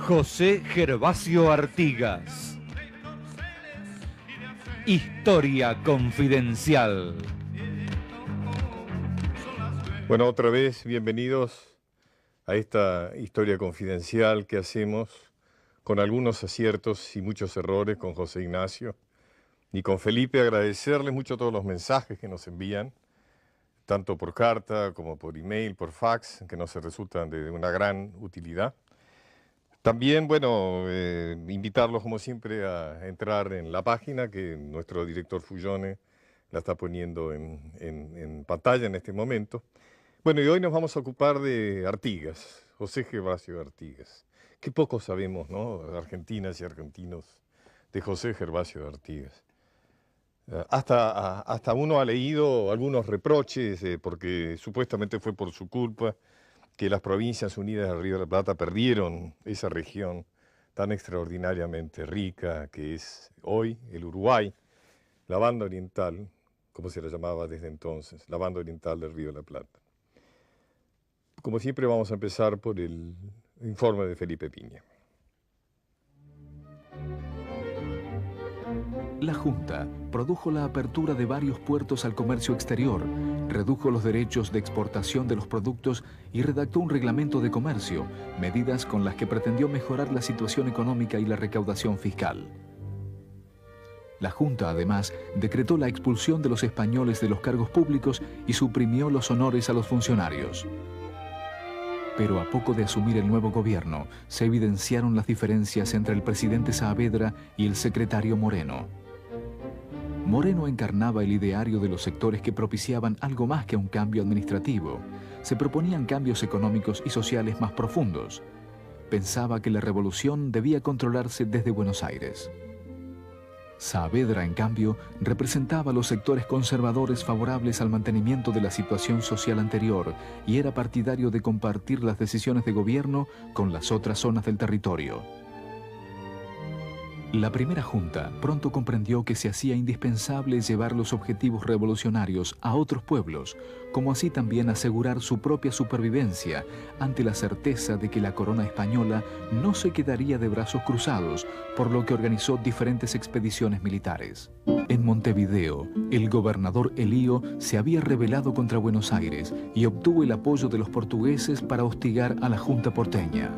José Gervasio Artigas. Historia confidencial. Bueno, otra vez, bienvenidos a esta historia confidencial que hacemos con algunos aciertos y muchos errores con José Ignacio. Y con Felipe agradecerles mucho todos los mensajes que nos envían, tanto por carta como por email, por fax, que nos resultan de una gran utilidad. También, bueno, invitarlos como siempre a entrar en la página que nuestro director Fullone la está poniendo en pantalla en este momento. Bueno, y hoy nos vamos a ocupar de Artigas, José Gervasio Artigas. Qué poco sabemos, ¿no?, argentinas y argentinos, de José Gervasio Artigas. Hasta uno ha leído algunos reproches, porque supuestamente fue por su culpa que las Provincias Unidas del Río de la Plata perdieron esa región tan extraordinariamente rica que es hoy el Uruguay, la banda oriental, como se la llamaba desde entonces, la banda oriental del Río de la Plata. Como siempre vamos a empezar por el informe de Felipe Piña. La Junta produjo la apertura de varios puertos al comercio exterior, redujo los derechos de exportación de los productos y redactó un reglamento de comercio, medidas con las que pretendió mejorar la situación económica y la recaudación fiscal. La Junta, además, decretó la expulsión de los españoles de los cargos públicos y suprimió los honores a los funcionarios. Pero a poco de asumir el nuevo gobierno, se evidenciaron las diferencias entre el presidente Saavedra y el secretario Moreno. Moreno encarnaba el ideario de los sectores que propiciaban algo más que un cambio administrativo. Se proponían cambios económicos y sociales más profundos. Pensaba que la revolución debía controlarse desde Buenos Aires. Saavedra, en cambio, representaba a los sectores conservadores favorables al mantenimiento de la situación social anterior y era partidario de compartir las decisiones de gobierno con las otras zonas del territorio. La primera junta pronto comprendió que se hacía indispensable llevar los objetivos revolucionarios a otros pueblos, como así también asegurar su propia supervivencia ante la certeza de que la corona española no se quedaría de brazos cruzados, por lo que organizó diferentes expediciones militares. En Montevideo, el gobernador Elío se había rebelado contra Buenos Aires y obtuvo el apoyo de los portugueses para hostigar a la Junta porteña.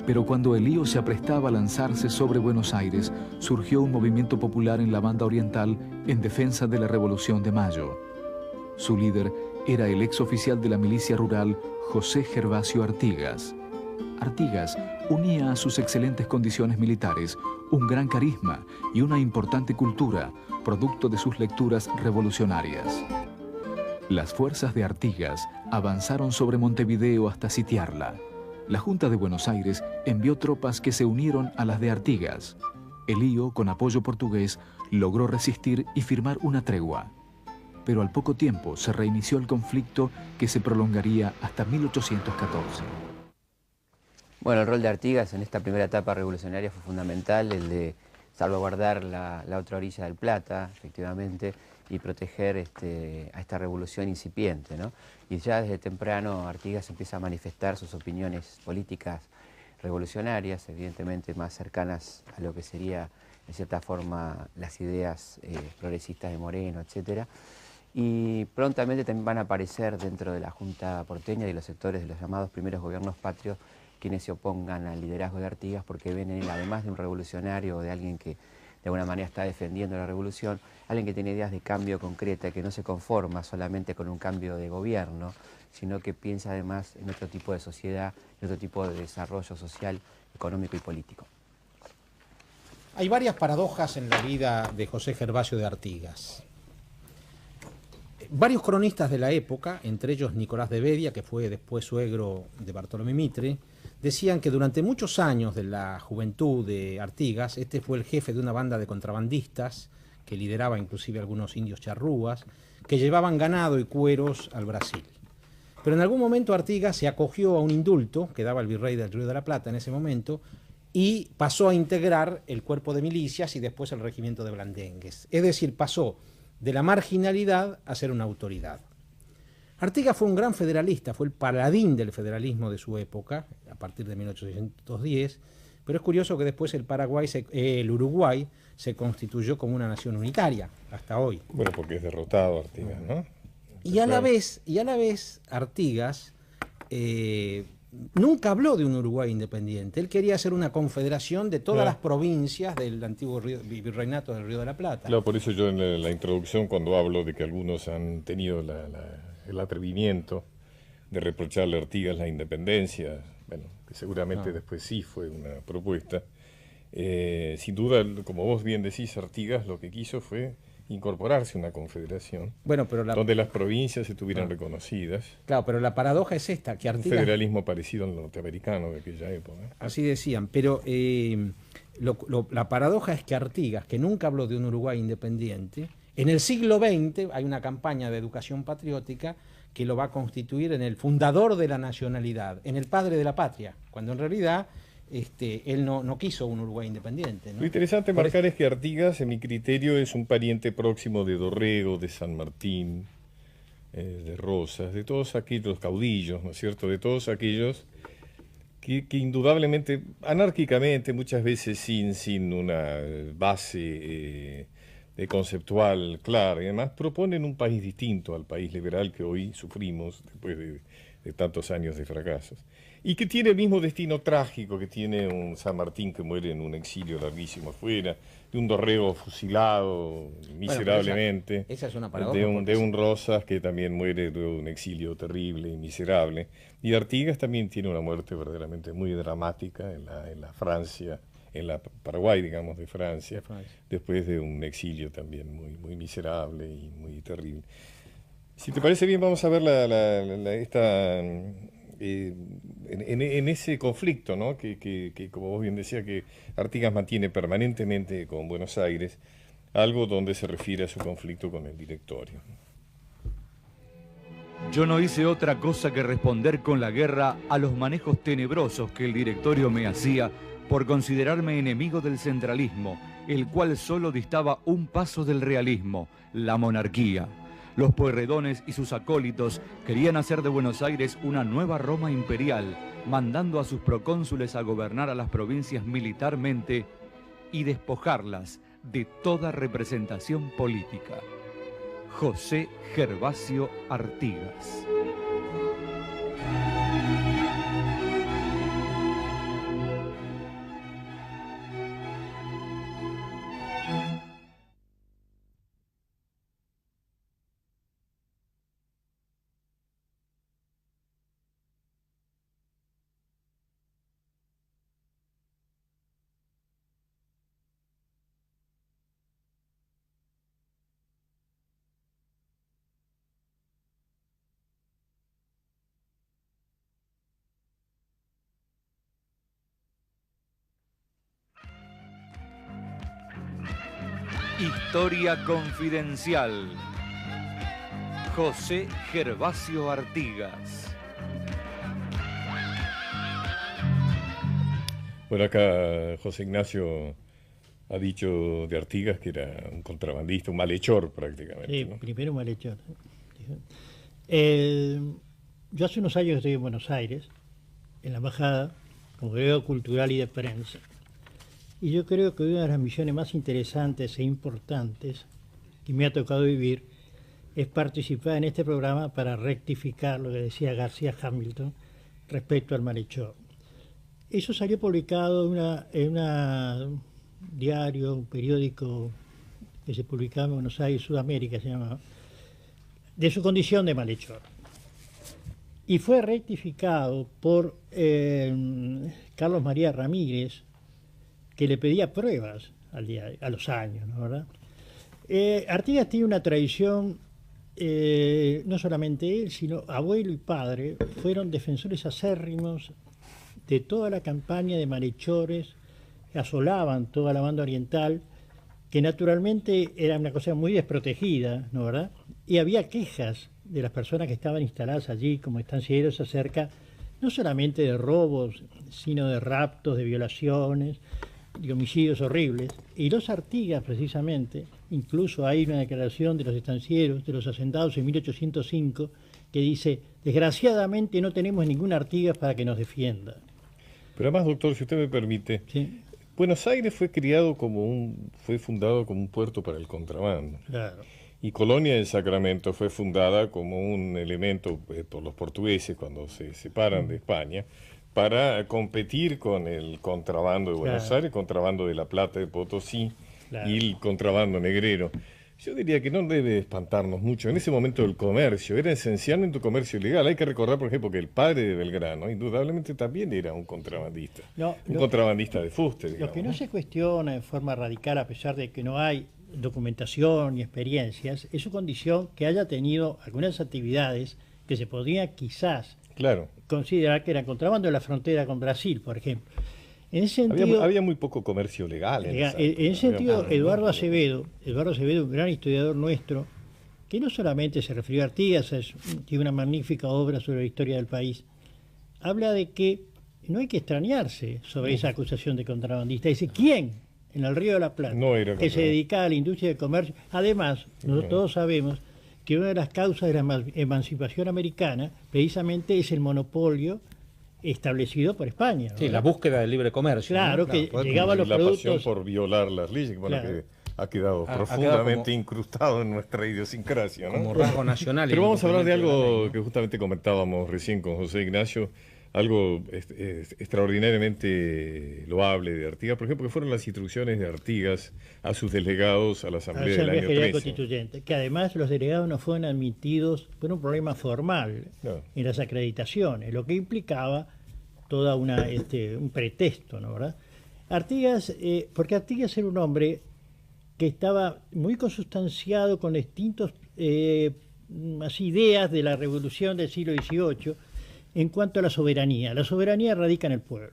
Pero cuando Elío se aprestaba a lanzarse sobre Buenos Aires, surgió un movimiento popular en la banda oriental en defensa de la Revolución de Mayo. Su líder era el ex oficial de la milicia rural, José Gervasio Artigas. Artigas unía a sus excelentes condiciones militares un gran carisma y una importante cultura, producto de sus lecturas revolucionarias. Las fuerzas de Artigas avanzaron sobre Montevideo hasta sitiarla. La Junta de Buenos Aires envió tropas que se unieron a las de Artigas. Elío, con apoyo portugués, logró resistir y firmar una tregua. Pero al poco tiempo se reinició el conflicto que se prolongaría hasta 1814. Bueno, el rol de Artigas en esta primera etapa revolucionaria fue fundamental, el de salvaguardar la otra orilla del Plata, efectivamente, y proteger a esta revolución incipiente, ¿no? Y ya desde temprano Artigas empieza a manifestar sus opiniones políticas revolucionarias, evidentemente más cercanas a lo que sería, de cierta forma, las ideas progresistas de Moreno, etc. Y prontamente también van a aparecer dentro de la Junta porteña y los sectores de los llamados primeros gobiernos patrios quienes se opongan al liderazgo de Artigas porque ven en él, además de un revolucionario o de alguien que de alguna manera está defendiendo la revolución, alguien que tiene ideas de cambio concreta, que no se conforma solamente con un cambio de gobierno, sino que piensa además en otro tipo de sociedad, en otro tipo de desarrollo social, económico y político. Hay varias paradojas en la vida de José Gervasio de Artigas. Varios cronistas de la época, entre ellos Nicolás de Bedia, que fue después suegro de Bartolomé Mitre, decían que durante muchos años de la juventud de Artigas, este fue el jefe de una banda de contrabandistas, que lideraba inclusive algunos indios charrúas, que llevaban ganado y cueros al Brasil. Pero en algún momento Artigas se acogió a un indulto que daba el virrey del Río de la Plata en ese momento, y pasó a integrar el cuerpo de milicias y después el regimiento de blandengues. Es decir, pasó de la marginalidad a ser una autoridad. Artigas fue un gran federalista, fue el paladín del federalismo de su época, a partir de 1810, pero es curioso que después el Uruguay se constituyó como una nación unitaria, hasta hoy. Bueno, porque es derrotado Artigas, ¿no? Y a la vez Artigas nunca habló de un Uruguay independiente. Él quería hacer una confederación de todas las provincias del antiguo virreinato del Río de la Plata. Claro, por eso yo en la introducción, cuando hablo de que algunos han tenido el atrevimiento de reprocharle a Artigas la independencia, bueno, que seguramente después sí fue una propuesta, sin duda, como vos bien decís, Artigas lo que quiso fue incorporarse a una confederación, bueno, pero donde las provincias estuvieran reconocidas. Claro, pero la paradoja es esta, que Artigas... Un federalismo parecido al norteamericano de aquella época. Así decían, pero la paradoja es que Artigas, que nunca habló de un Uruguay independiente, en el siglo XX hay una campaña de educación patriótica que lo va a constituir en el fundador de la nacionalidad, en el padre de la patria, cuando en realidad él no quiso un Uruguay independiente, ¿no? Lo interesante marcar es que Artigas, en mi criterio, es un pariente próximo de Dorrego, de San Martín, de Rosas, de todos aquellos caudillos, ¿no es cierto?, de todos aquellos que indudablemente, anárquicamente, muchas veces sin una base conceptual clara y además proponen un país distinto al país liberal que hoy sufrimos después de tantos años de fracasos. Y que tiene el mismo destino trágico que tiene un San Martín que muere en un exilio larguísimo afuera, de un Dorrego fusilado miserablemente, bueno, esa es una paradoja, de un Rosas que también muere de un exilio terrible y miserable. Y Artigas también tiene una muerte verdaderamente muy dramática en la Francia, en la Paraguay, digamos, de Francia, después de un exilio también muy, muy miserable y muy terrible. Si te parece bien, vamos a ver en ese conflicto, ¿no? que como vos bien decías, que Artigas mantiene permanentemente con Buenos Aires, algo donde se refiere a su conflicto con el directorio. Yo no hice otra cosa que responder con la guerra a los manejos tenebrosos que el directorio me hacía por considerarme enemigo del centralismo, el cual solo distaba un paso del realismo, la monarquía. Los Pueyrredones y sus acólitos querían hacer de Buenos Aires una nueva Roma imperial, mandando a sus procónsules a gobernar a las provincias militarmente y despojarlas de toda representación política. José Gervasio Artigas. Historia confidencial. José Gervasio Artigas. Bueno, acá José Ignacio ha dicho de Artigas que era un contrabandista, un malhechor prácticamente. Sí, ¿no? Primero un malhechor. Yo hace unos años estoy en Buenos Aires, en la embajada, como gremio cultural y de prensa. Y yo creo que una de las misiones más interesantes e importantes que me ha tocado vivir es participar en este programa para rectificar lo que decía García Hamilton respecto al malhechor. Eso salió publicado en un diario, un periódico que se publicaba en Buenos Aires, Sudamérica se llamaba, de su condición de malhechor. Y fue rectificado por Carlos María Ramírez, que le pedía pruebas a los años, ¿no? ¿Verdad? Artigas tiene una tradición, no solamente él, sino abuelo y padre fueron defensores acérrimos de toda la campaña de malhechores que asolaban toda la banda oriental, que naturalmente era una cosa muy desprotegida, ¿no? ¿Verdad? Y había quejas de las personas que estaban instaladas allí como estancieros acerca no solamente de robos, sino de raptos, de violaciones, de homicidios horribles. Y los Artigas, precisamente, incluso hay una declaración de los estancieros, de los hacendados en 1805, que dice, desgraciadamente no tenemos ninguna Artigas para que nos defienda. Pero además, doctor, si usted me permite, ¿Sí? Buenos Aires fue fue fundado como un puerto para el contrabando. Claro. Y Colonia del Sacramento fue fundada como un elemento por los portugueses cuando se separan de España para competir con el contrabando de Buenos Claro. Aires, contrabando de La Plata, de Potosí Claro. y el contrabando negrero. Yo diría que no debe espantarnos mucho. En ese momento el comercio era esencialmente un comercio ilegal. Hay que recordar, por ejemplo, que el padre de Belgrano indudablemente también era un contrabandista. No, Un contrabandista de fuste, Lo digamos. que no se cuestiona en forma radical, a pesar de que no hay documentación ni experiencias, es su condición que haya tenido algunas actividades que se podría quizás Claro. considerar que eran contrabando en la frontera con Brasil, por ejemplo. En ese sentido, Había muy poco comercio legal. En esa en época. ese sentido, Había- Eduardo Acevedo, un gran historiador nuestro, que no solamente se refirió a Artigas, tiene una magnífica obra sobre la historia del país, habla de que no hay que extrañarse sobre esa acusación de contrabandista. Dice, ¿quién en el Río de la Plata No era que se contrabandista. dedicaba a la industria del comercio? Además, nosotros todos sabemos que una de las causas de la emancipación americana precisamente es el monopolio establecido por España, ¿no? Sí, la búsqueda del libre comercio. Claro, ¿no? que poder llegaban los la pasión productos. por violar las leyes, bueno, Claro. que ha quedado Ha quedado profundamente como- incrustado en nuestra idiosincrasia, ¿no? como rasgo nacional. Pero el vamos a hablar de cumplimiento la algo ley, ¿no? que justamente comentábamos recién con José Ignacio, algo extraordinariamente loable de Artigas, por ejemplo, que fueron las instrucciones de Artigas a sus delegados a la a la Asamblea del Asamblea año General 13. Constituyente, que además los delegados no fueron admitidos por un problema formal No. en las acreditaciones, lo que implicaba toda un pretexto, ¿no? ¿Verdad? Artigas, porque Artigas era un hombre que estaba muy consustanciado con distintos ideas de la revolución del siglo XVIII en cuanto a la soberanía. La soberanía radica en el pueblo.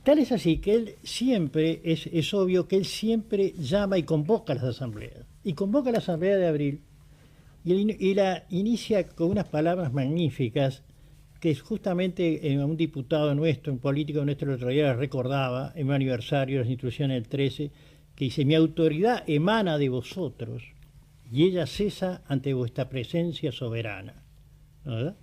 Tal es así que él siempre, es obvio que él siempre llama y convoca a las asambleas. Y convoca a la asamblea de abril y la inicia con unas palabras magníficas que es justamente un diputado nuestro, un político nuestro el otro día recordaba en un aniversario de las instituciones del 13, que dice, mi autoridad emana de vosotros y ella cesa ante vuestra presencia soberana. ¿Verdad?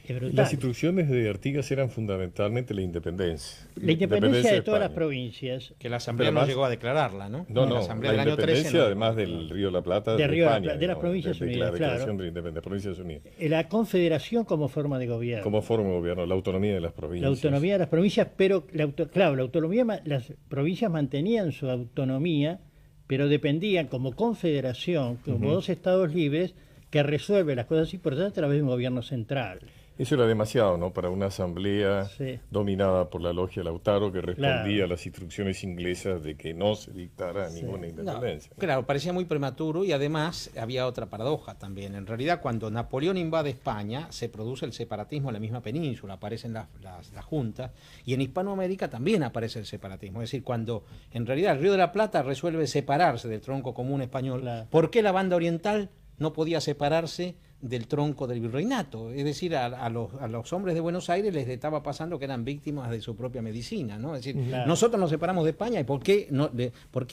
Es brutal. Las instrucciones de Artigas eran fundamentalmente la independencia. La independencia de todas las España. provincias. Que la Asamblea Pero no además- llegó a declararla, ¿no? No, En no, la la Asamblea del año 13 independencia no. además del Río de la Plata De de Río de la España, Plata, de las digamos, Provincias de Unidas, la declaración claro. de la independencia de Provincias Unidas. La confederación como forma de gobierno. Como forma de gobierno, la autonomía de las La provincias. autonomía de las provincias, pero claro, la autonomía, las provincias mantenían su autonomía, pero dependían como confederación, como dos estados libres que resuelven las cosas importantes a través de un gobierno central. Eso era demasiado, ¿no? Para una asamblea Sí. dominada por la logia Lautaro que respondía Claro. a las instrucciones inglesas de que no se dictara ninguna No, independencia. claro, parecía muy prematuro y además había otra paradoja también. En realidad, cuando Napoleón invade España, se produce el separatismo en la misma península, aparecen las juntas, y en Hispanoamérica también aparece el separatismo. Es decir, cuando en realidad el Río de la Plata resuelve separarse del tronco común español, Claro. ¿por qué la banda oriental no podía separarse del tronco del virreinato? Es decir, a los hombres de Buenos Aires les estaba pasando que eran víctimas de su propia medicina, ¿no? Es decir, Claro. nosotros nos separamos de España y ¿por qué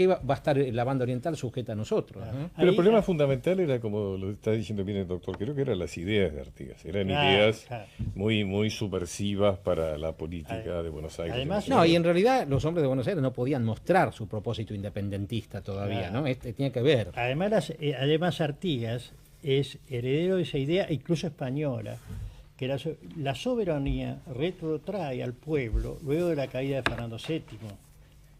va a estar la banda oriental sujeta a nosotros? ¿no? Pero el Ahí- problema fundamental era, como lo está diciendo bien el doctor, creo que eran las ideas de Artigas. Eran Claro, ideas claro. muy subversivas para la política de Buenos Aires. Además, No, y en realidad los hombres de Buenos Aires no podían mostrar su propósito independentista todavía, Claro. ¿no? Tiene que ver. Además Artigas es heredero de esa idea, incluso española, que la soberanía retrotrae al pueblo luego de la caída de Fernando VII.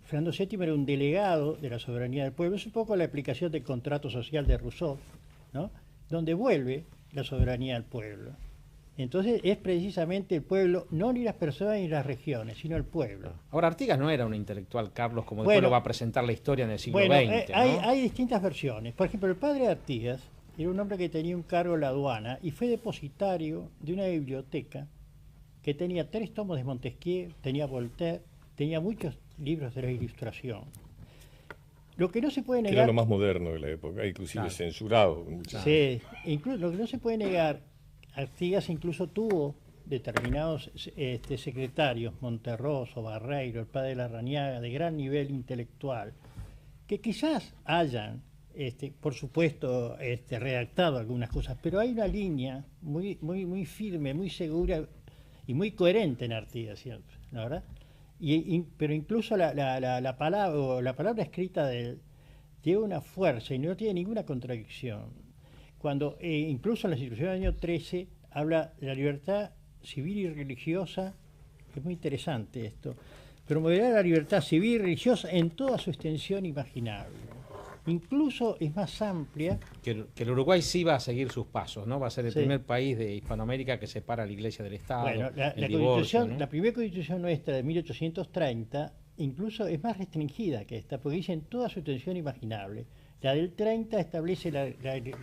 Fernando VII era un delegado de la soberanía del pueblo, es un poco la aplicación del contrato social de Rousseau, ¿no? Donde vuelve la soberanía al pueblo. Entonces es precisamente el pueblo, no ni las personas ni las regiones, sino el pueblo. Ahora, Artigas no era un intelectual, Carlos, como después Bueno, lo va a presentar la historia en el siglo Bueno, XX, ¿no? hay distintas versiones. Por ejemplo, el padre de Artigas era un hombre que tenía un cargo en la aduana y fue depositario de una biblioteca que tenía 3 tomos de Montesquieu, tenía Voltaire, tenía muchos libros de la Ilustración. Lo que no se puede Que negar... era lo más moderno de la época, inclusive Claro. censurado. en muchas- Sí, incluso, lo que no se puede negar, Artigas incluso tuvo determinados secretarios, Monterroso, Barreiro, el padre de Larrañaga, de gran nivel intelectual, que quizás hayan por supuesto, redactado algunas cosas, pero hay una línea muy firme, muy segura y muy coherente en Artigas siempre, ¿la verdad? Pero incluso la palabra escrita de él tiene una fuerza y no tiene ninguna contradicción. Cuando incluso en la Constitución del año 13 habla de la libertad civil y religiosa, es muy interesante esto, promoverá la libertad civil y religiosa en toda su extensión imaginable. Incluso es más amplia. Que el Uruguay sí va a seguir sus pasos, ¿no? Va a ser el primer país de Hispanoamérica que separa a la Iglesia del Estado. Bueno, la divorcio, ¿no? La primera constitución nuestra de 1830 incluso es más restringida que esta, porque dice en toda su extensión imaginable. La del 30 establece la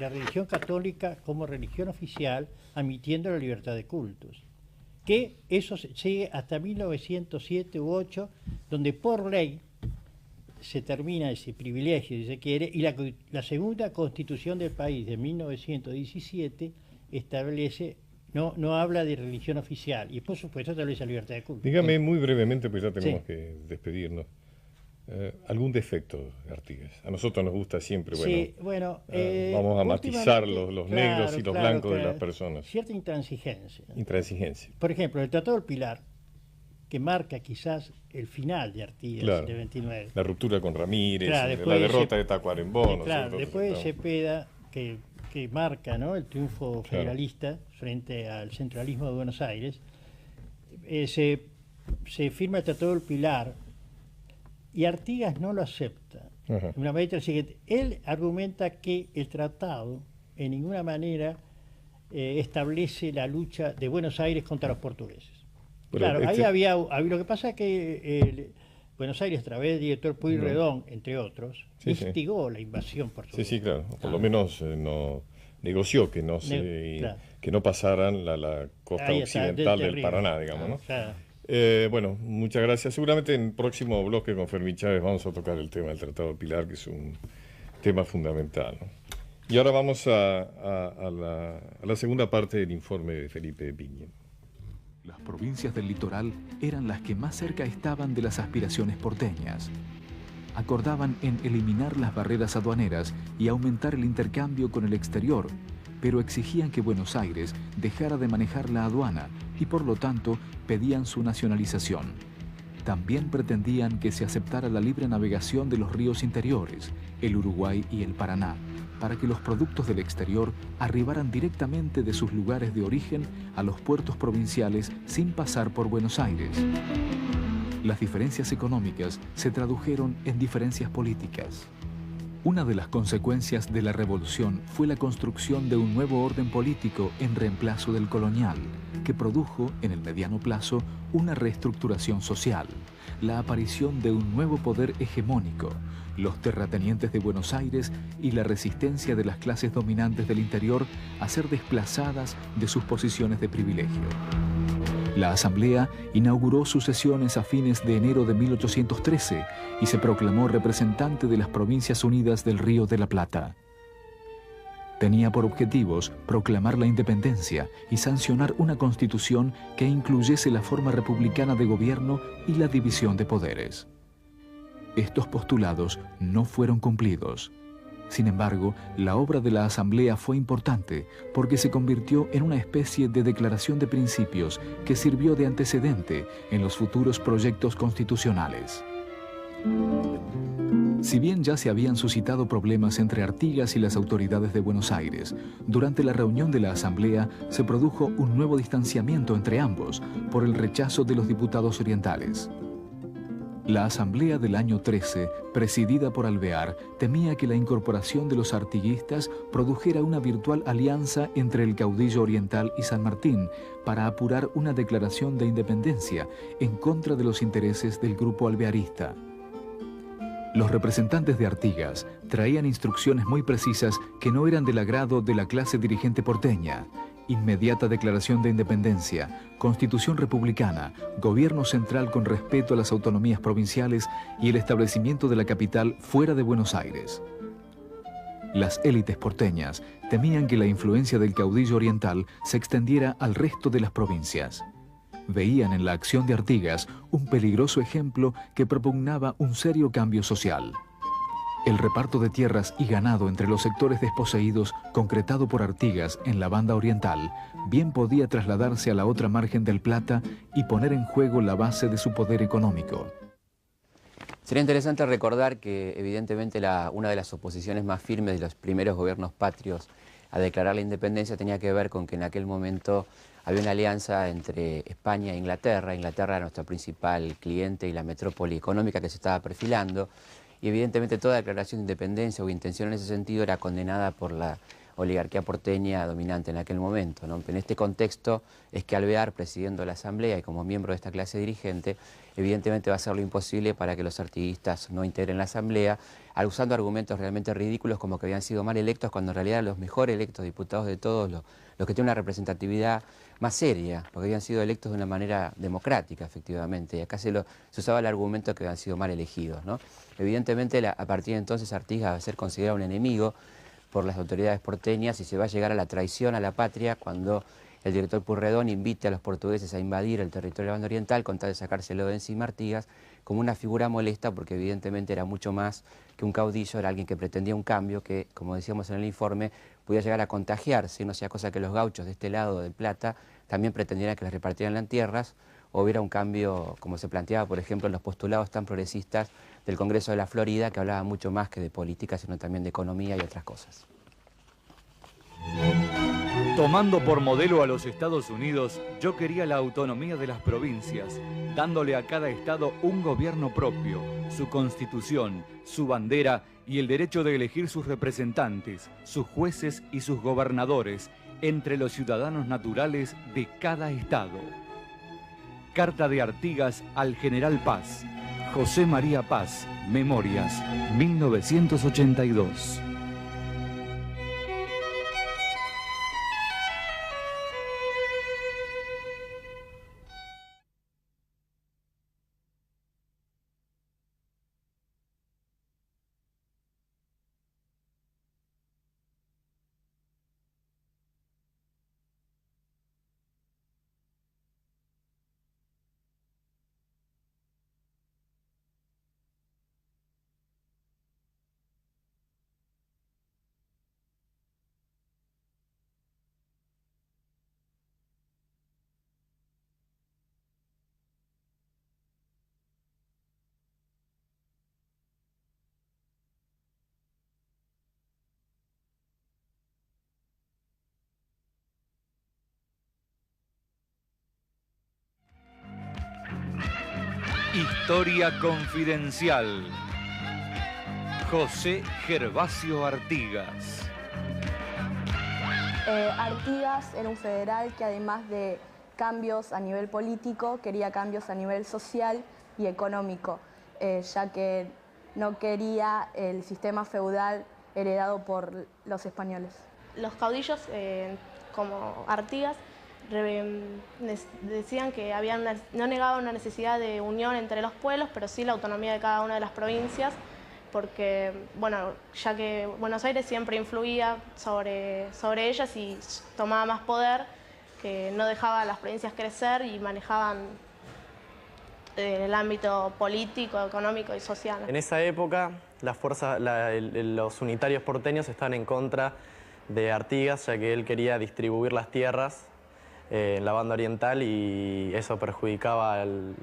religión católica como religión oficial, admitiendo la libertad de cultos. Que eso sigue hasta 1907 u 8, donde por ley se termina ese privilegio, si se quiere, y la segunda constitución del país de 1917 establece, no habla de religión oficial, y por supuesto establece la libertad de culto. Dígame muy brevemente, pues ya tenemos que despedirnos, algún defecto de Artigas. A nosotros nos gusta siempre, vamos a matizar los negros y los blancos de las personas. Cierta intransigencia. Intransigencia. Por ejemplo, el Tratado del Pilar, que marca quizás el final de Artigas, de 29. La ruptura con Ramírez, la derrota de Tacuarembó. Después de Cepeda, que marca, ¿no?, el triunfo federalista frente al centralismo de Buenos Aires, se firma el Tratado del Pilar y Artigas no lo acepta. De una manera siguiente, él argumenta que el tratado en ninguna manera establece la lucha de Buenos Aires contra los portugueses. Claro, ahí había, lo que pasa es que Buenos Aires, a través del director Pueyrredón, entre otros, instigó la invasión portuguesa. Sí, claro. Por lo menos negoció que no pasaran la costa occidental del Paraná, digamos, ¿no? Claro. Bueno, muchas gracias. Seguramente en el próximo bloque con Fermín Chávez vamos a tocar el tema del Tratado de Pilar, que es un tema fundamental, ¿no? Y ahora vamos a la segunda parte del informe de Felipe de Piña. Las provincias del litoral eran las que más cerca estaban de las aspiraciones porteñas. Acordaban en eliminar las barreras aduaneras y aumentar el intercambio con el exterior, pero exigían que Buenos Aires dejara de manejar la aduana y por lo tanto pedían su nacionalización. También pretendían que se aceptara la libre navegación de los ríos interiores, el Uruguay y el Paraná, para que los productos del exterior arribaran directamente de sus lugares de origen a los puertos provinciales sin pasar por Buenos Aires. Las diferencias económicas se tradujeron en diferencias políticas. Una de las consecuencias de la revolución fue la construcción de un nuevo orden político en reemplazo del colonial, que produjo, en el mediano plazo, una reestructuración social, la aparición de un nuevo poder hegemónico, los terratenientes de Buenos Aires y la resistencia de las clases dominantes del interior a ser desplazadas de sus posiciones de privilegio. La Asamblea inauguró sus sesiones a fines de enero de 1813 y se proclamó representante de las Provincias Unidas del Río de la Plata. Tenía por objetivos proclamar la independencia y sancionar una constitución que incluyese la forma republicana de gobierno y la división de poderes. Estos postulados no fueron cumplidos. Sin embargo, la obra de la Asamblea fue importante porque se convirtió en una especie de declaración de principios que sirvió de antecedente en los futuros proyectos constitucionales. Si bien ya se habían suscitado problemas entre Artigas y las autoridades de Buenos Aires, durante la reunión de la Asamblea se produjo un nuevo distanciamiento entre ambos por el rechazo de los diputados orientales. La Asamblea del año 13, presidida por Alvear, temía que la incorporación de los artiguistas produjera una virtual alianza entre el caudillo oriental y San Martín para apurar una declaración de independencia en contra de los intereses del grupo alvearista. Los representantes de Artigas traían instrucciones muy precisas que no eran del agrado de la clase dirigente porteña: inmediata declaración de independencia, constitución republicana, gobierno central con respeto a las autonomías provinciales y el establecimiento de la capital fuera de Buenos Aires. Las élites porteñas temían que la influencia del caudillo oriental se extendiera al resto de las provincias. Veían en la acción de Artigas un peligroso ejemplo que propugnaba un serio cambio social. El reparto de tierras y ganado entre los sectores desposeídos, concretado por Artigas en la banda oriental, bien podía trasladarse a la otra margen del Plata y poner en juego la base de su poder económico. Sería interesante recordar que evidentemente una de las oposiciones más firmes de los primeros gobiernos patrios a declarar la independencia tenía que ver con que en aquel momento había una alianza entre España e Inglaterra. Inglaterra era nuestro principal cliente y la metrópoli económica que se estaba perfilando. Y evidentemente toda declaración de independencia o intención en ese sentido era condenada por la oligarquía porteña dominante en aquel momento, ¿no? En este contexto es que Alvear, presidiendo la Asamblea y como miembro de esta clase dirigente, evidentemente va a hacer lo imposible para que los artiguistas no integren la Asamblea, usando argumentos realmente ridículos como que habían sido mal electos, cuando en realidad eran los mejor electos diputados de todos, los que tienen una representatividad más seria, porque habían sido electos de una manera democrática, efectivamente, y acá se usaba el argumento que habían sido mal elegidos, ¿no? Evidentemente, a partir de entonces Artigas va a ser considerado un enemigo por las autoridades porteñas y se va a llegar a la traición a la patria cuando el director Pueyrredón invite a los portugueses a invadir el territorio de la banda oriental con tal de sacárselo de encima Artigas como una figura molesta, porque evidentemente era mucho más que un caudillo, era alguien que pretendía un cambio que, como decíamos en el informe, podía llegar a contagiarse, no sea cosa que los gauchos de este lado del Plata también pretendieran que les repartieran las tierras, o hubiera un cambio, como se planteaba, por ejemplo, en los postulados tan progresistas del Congreso de la Florida, que hablaba mucho más que de política, sino también de economía y otras cosas. Tomando por modelo a los Estados Unidos, yo quería la autonomía de las provincias, dándole a cada estado un gobierno propio, su constitución, su bandera y el derecho de elegir sus representantes, sus jueces y sus gobernadores entre los ciudadanos naturales de cada estado. Carta de Artigas al general Paz. José María Paz, Memorias, 1982. Historia confidencial. José Gervasio Artigas. Artigas era un federal que además de cambios a nivel político, quería cambios a nivel social y económico, ya que no quería el sistema feudal heredado por los españoles. Los caudillos, como Artigas, decían que no negaban una necesidad de unión entre los pueblos, pero sí la autonomía de cada una de las provincias, porque, bueno, ya que Buenos Aires siempre influía sobre ellas y tomaba más poder, que no dejaba a las provincias crecer y manejaban el ámbito político, económico y social. En esa época, los unitarios porteños estaban en contra de Artigas, ya que él quería distribuir las tierras en la banda oriental y eso perjudicaba al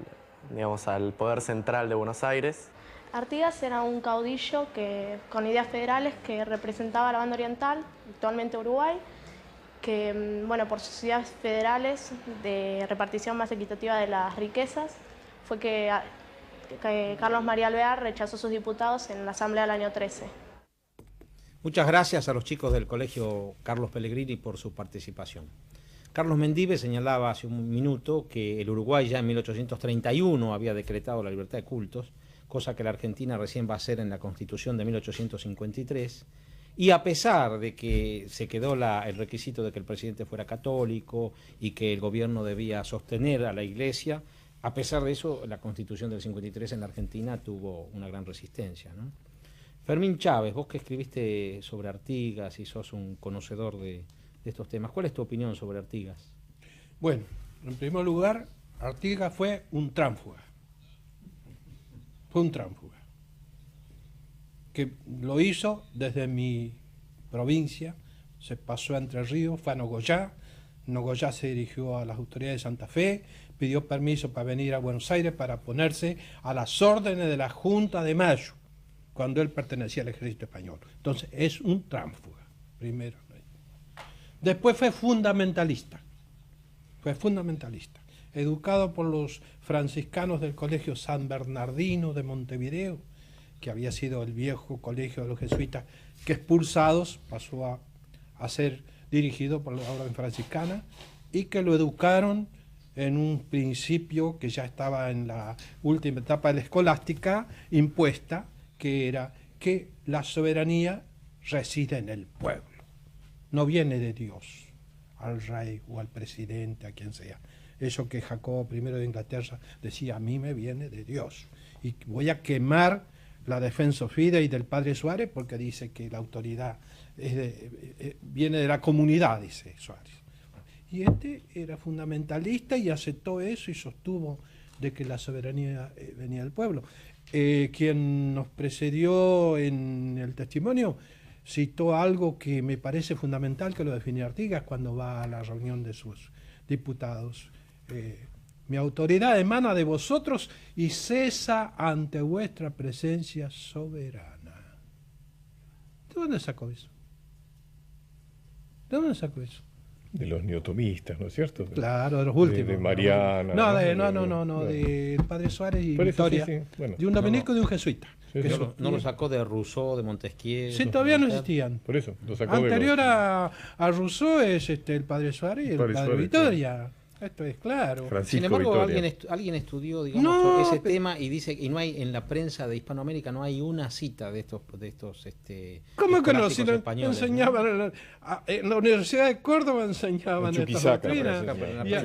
poder central de Buenos Aires. Artigas era un caudillo con ideas federales que representaba a la banda oriental, actualmente Uruguay, que, bueno, por sus ideas federales de repartición más equitativa de las riquezas, fue que Carlos María Alvear rechazó sus diputados en la Asamblea del año 13. Muchas gracias a los chicos del Colegio Carlos Pellegrini por su participación. Carlos Mendive señalaba hace un minuto que el Uruguay ya en 1831 había decretado la libertad de cultos, cosa que la Argentina recién va a hacer en la Constitución de 1853, y a pesar de que se quedó el requisito de que el presidente fuera católico y que el gobierno debía sostener a la Iglesia, a pesar de eso, la Constitución del 53 en la Argentina tuvo una gran resistencia, ¿no? Fermín Chávez, vos que escribiste sobre Artigas y sos un conocedor de estos temas, ¿cuál es tu opinión sobre Artigas? Bueno, en primer lugar, Artigas fue un tránsfuga. Fue un tránsfuga. que lo hizo desde mi provincia, se pasó a Entre Ríos, fue a Nogoyá. Nogoyá se dirigió a las autoridades de Santa Fe, pidió permiso para venir a Buenos Aires para ponerse a las órdenes de la Junta de Mayo, cuando él pertenecía al ejército español. Entonces es un tránsfuga, primero. Después fue fundamentalista, educado por los franciscanos del Colegio San Bernardino de Montevideo, que había sido el viejo colegio de los jesuitas, que expulsados pasó a ser dirigido por la orden franciscana, y que lo educaron en un principio que ya estaba en la última etapa de la escolástica impuesta, que era que la soberanía reside en el pueblo, no viene de Dios, al rey o al presidente, a quien sea. Eso que Jacobo I de Inglaterra decía, a mí me viene de Dios, y voy a quemar la Defensa Fidei del padre Suárez porque dice que la autoridad viene de la comunidad, dice Suárez. Y este era fundamentalista y aceptó eso y sostuvo de que la soberanía venía del pueblo. Quien nos precedió en el testimonio citó algo que me parece fundamental, que lo define Artigas cuando va a la reunión de sus diputados. Mi autoridad emana de vosotros y cesa ante vuestra presencia soberana. ¿De dónde sacó eso? ¿De dónde sacó eso? De los neotomistas, ¿no es cierto? Claro, de los últimos. De Mariana. No, del padre Suárez y Victoria. Sí. Bueno, de un dominico y de un jesuita. Sí, no lo sacó de Rousseau, de Montesquieu. Sí, todavía no existían. Por eso, lo sacó anterior a Rousseau es el padre Suárez y el padre Victoria. Sí. Esto es claro. Francisco Sin embargo, alguien estudió, digamos, ese tema y dice que no hay en la prensa de Hispanoamérica no hay una cita de estos ¿Cómo que no? Si lo enseñaban en la Universidad de Córdoba enseñaban estas doctrinas.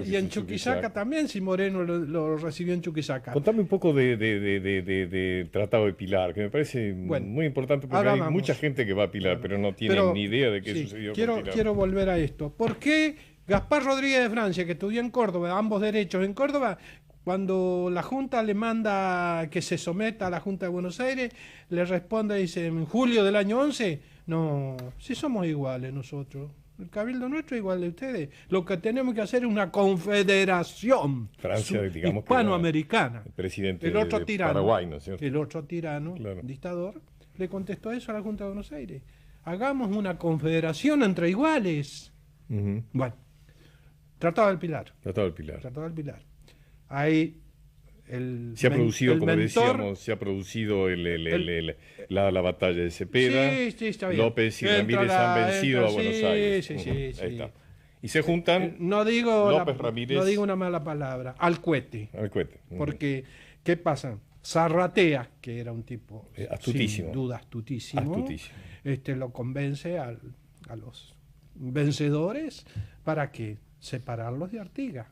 Y en Chuquisaca también, si Moreno lo recibió en Chuquisaca. Contame un poco de Tratado de Pilar, que me parece muy importante porque hay mucha gente que va a Pilar, pero no tienen ni idea de qué sucedió con Pilar. Quiero volver a esto. ¿Por qué Gaspar Rodríguez de Francia, que estudió en Córdoba, ambos derechos en Córdoba, cuando la Junta le manda que se someta a la Junta de Buenos Aires, le responde, dice, en julio del año 11, no, si somos iguales nosotros, el cabildo nuestro es igual de ustedes, lo que tenemos que hacer es una confederación hispanoamericana. El presidente el otro de tirano, Paraguay, ¿no es cierto? El otro tirano, claro, dictador, le contestó eso a la Junta de Buenos Aires, hagamos una confederación entre iguales. Bueno. Tratado del Pilar. Ahí se ha producido, como decíamos, se ha producido la batalla de Cepeda. Sí, está bien. López y Ramírez han vencido a Buenos Aires. Sí. Ahí está. Y se juntan López, Ramírez. No digo una mala palabra, al cohete. Porque, ¿qué pasa? Zarratea, que era un tipo astutísimo. Sin duda astutísimo. Lo convence a los vencedores para que separarlos de Artigas.